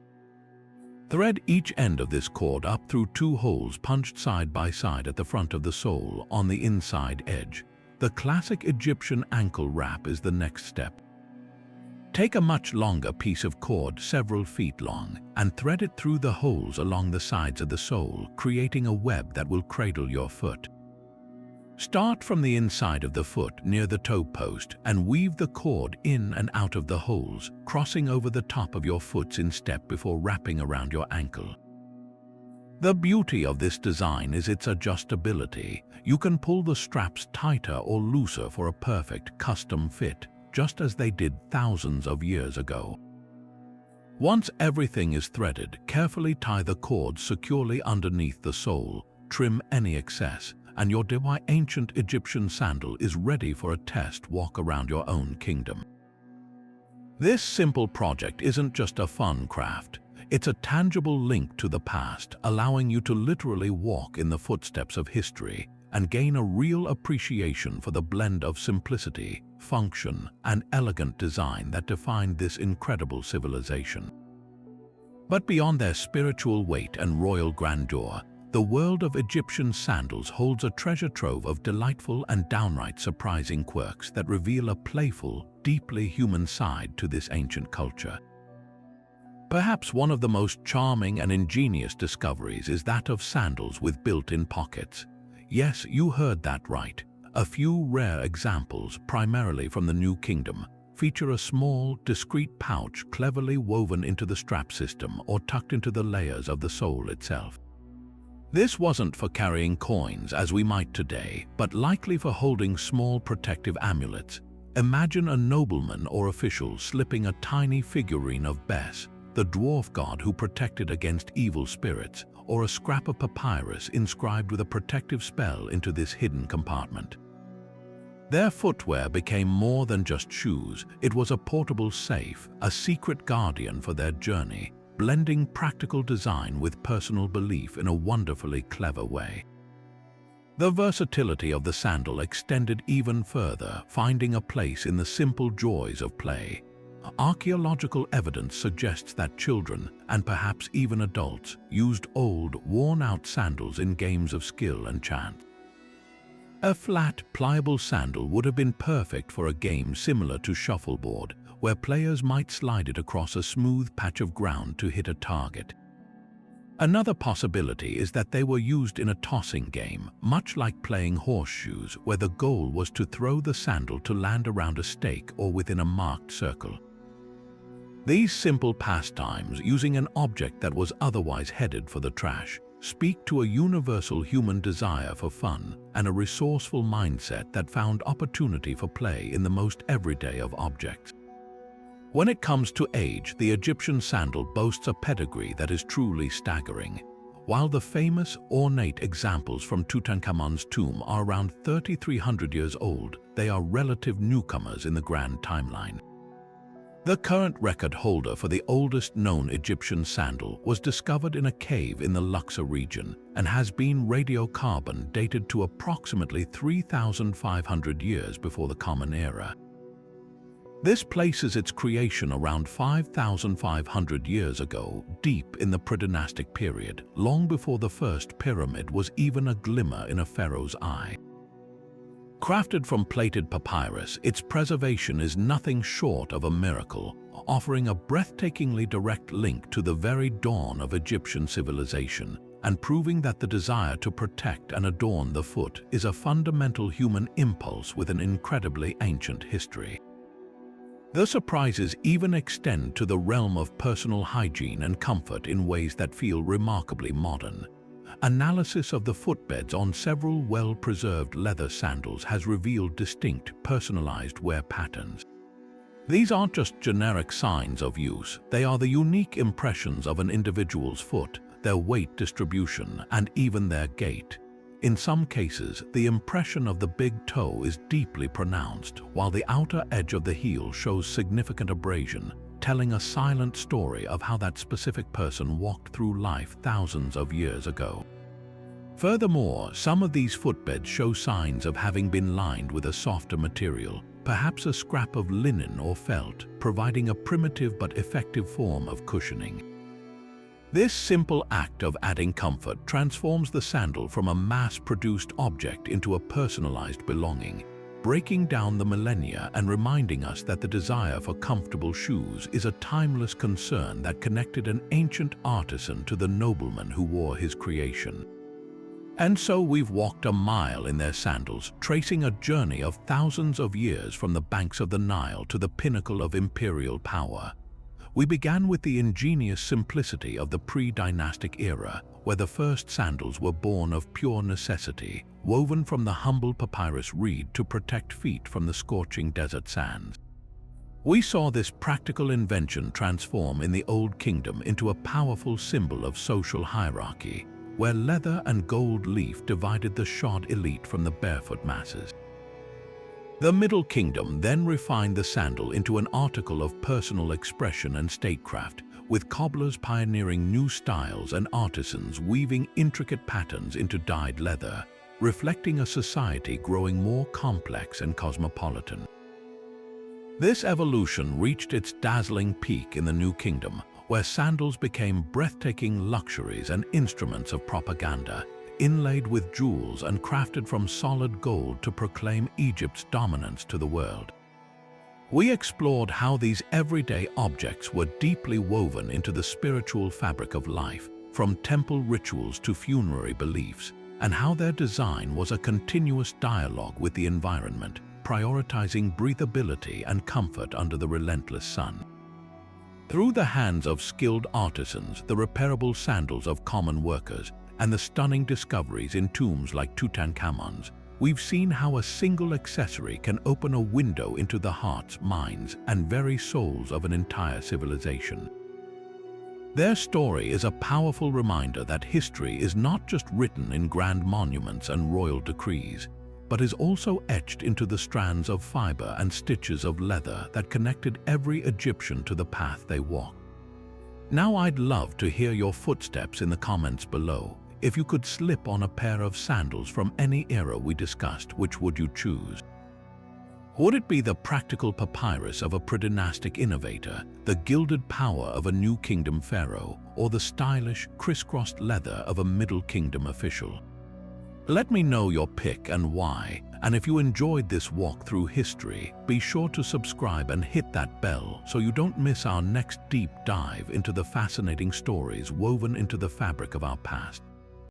Thread each end of this cord up through 2 holes punched side by side at the front of the sole on the inside edge. The classic Egyptian ankle wrap is the next step. Take a much longer piece of cord several feet long and thread it through the holes along the sides of the sole, creating a web that will cradle your foot. Start from the inside of the foot near the toe post and weave the cord in and out of the holes, crossing over the top of your foot's instep before wrapping around your ankle. The beauty of this design is its adjustability. You can pull the straps tighter or looser for a perfect custom fit, just as they did thousands of years ago. Once everything is threaded, carefully tie the cord securely underneath the sole, trim any excess, and your ancient Egyptian sandal is ready for a test walk around your own kingdom. This simple project isn't just a fun craft. It's a tangible link to the past, allowing you to literally walk in the footsteps of history and gain a real appreciation for the blend of simplicity, function, and elegant design that defined this incredible civilization. But beyond their spiritual weight and royal grandeur, the world of Egyptian sandals holds a treasure trove of delightful and downright surprising quirks that reveal a playful, deeply human side to this ancient culture. Perhaps one of the most charming and ingenious discoveries is that of sandals with built-in pockets. Yes, you heard that right. A few rare examples, primarily from the New Kingdom, feature a small, discreet pouch cleverly woven into the strap system or tucked into the layers of the sole itself. This wasn't for carrying coins as we might today, but likely for holding small protective amulets. Imagine a nobleman or official slipping a tiny figurine of Bes, the dwarf god who protected against evil spirits, or a scrap of papyrus inscribed with a protective spell into this hidden compartment. Their footwear became more than just shoes. It was a portable safe, a secret guardian for their journey, blending practical design with personal belief in a wonderfully clever way. The versatility of the sandal extended even further, finding a place in the simple joys of play. Archaeological evidence suggests that children, and perhaps even adults, used old, worn-out sandals in games of skill and chance. A flat, pliable sandal would have been perfect for a game similar to shuffleboard, where players might slide it across a smooth patch of ground to hit a target. Another possibility is that they were used in a tossing game, much like playing horseshoes, where the goal was to throw the sandal to land around a stake or within a marked circle. These simple pastimes, using an object that was otherwise headed for the trash, speak to a universal human desire for fun and a resourceful mindset that found opportunity for play in the most everyday of objects. When it comes to age, the Egyptian sandal boasts a pedigree that is truly staggering. While the famous, ornate examples from Tutankhamun's tomb are around 3,300 years old, they are relative newcomers in the grand timeline. The current record holder for the oldest known Egyptian sandal was discovered in a cave in the Luxor region and has been radiocarbon dated to approximately 3,500 years before the Common Era. This places its creation around 5,500 years ago, deep in the Pre Dynastic period, long before the first pyramid was even a glimmer in a pharaoh's eye. Crafted from plaited papyrus, its preservation is nothing short of a miracle, offering a breathtakingly direct link to the very dawn of Egyptian civilization and proving that the desire to protect and adorn the foot is a fundamental human impulse with an incredibly ancient history. The surprises even extend to the realm of personal hygiene and comfort in ways that feel remarkably modern. Analysis of the footbeds on several well-preserved leather sandals has revealed distinct, personalized wear patterns. These aren't just generic signs of use, they are the unique impressions of an individual's foot, their weight distribution, and even their gait. In some cases, the impression of the big toe is deeply pronounced, while the outer edge of the heel shows significant abrasion, telling a silent story of how that specific person walked through life thousands of years ago. Furthermore, some of these footbeds show signs of having been lined with a softer material, perhaps a scrap of linen or felt, providing a primitive but effective form of cushioning. This simple act of adding comfort transforms the sandal from a mass-produced object into a personalized belonging, breaking down the millennia and reminding us that the desire for comfortable shoes is a timeless concern that connected an ancient artisan to the nobleman who wore his creation. And so we've walked a mile in their sandals, tracing a journey of thousands of years from the banks of the Nile to the pinnacle of imperial power. We began with the ingenious simplicity of the pre-dynastic era, where the first sandals were born of pure necessity, woven from the humble papyrus reed to protect feet from the scorching desert sands. We saw this practical invention transform in the Old Kingdom into a powerful symbol of social hierarchy, where leather and gold leaf divided the shod elite from the barefoot masses. The Middle Kingdom then refined the sandal into an article of personal expression and statecraft, with cobblers pioneering new styles and artisans weaving intricate patterns into dyed leather, reflecting a society growing more complex and cosmopolitan. This evolution reached its dazzling peak in the New Kingdom, where sandals became breathtaking luxuries and instruments of propaganda, inlaid with jewels and crafted from solid gold to proclaim Egypt's dominance to the world. We explored how these everyday objects were deeply woven into the spiritual fabric of life, from temple rituals to funerary beliefs, and how their design was a continuous dialogue with the environment, prioritizing breathability and comfort under the relentless sun. Through the hands of skilled artisans, the repairable sandals of common workers, and the stunning discoveries in tombs like Tutankhamun's, we've seen how a single accessory can open a window into the hearts, minds, and very souls of an entire civilization. Their story is a powerful reminder that history is not just written in grand monuments and royal decrees, but is also etched into the strands of fiber and stitches of leather that connected every Egyptian to the path they walked. Now I'd love to hear your footsteps in the comments below. If you could slip on a pair of sandals from any era we discussed, which would you choose? Would it be the practical papyrus of a pre-dynastic innovator, the gilded power of a New Kingdom pharaoh, or the stylish, crisscrossed leather of a Middle Kingdom official? Let me know your pick and why, and if you enjoyed this walk through history, be sure to subscribe and hit that bell so you don't miss our next deep dive into the fascinating stories woven into the fabric of our past.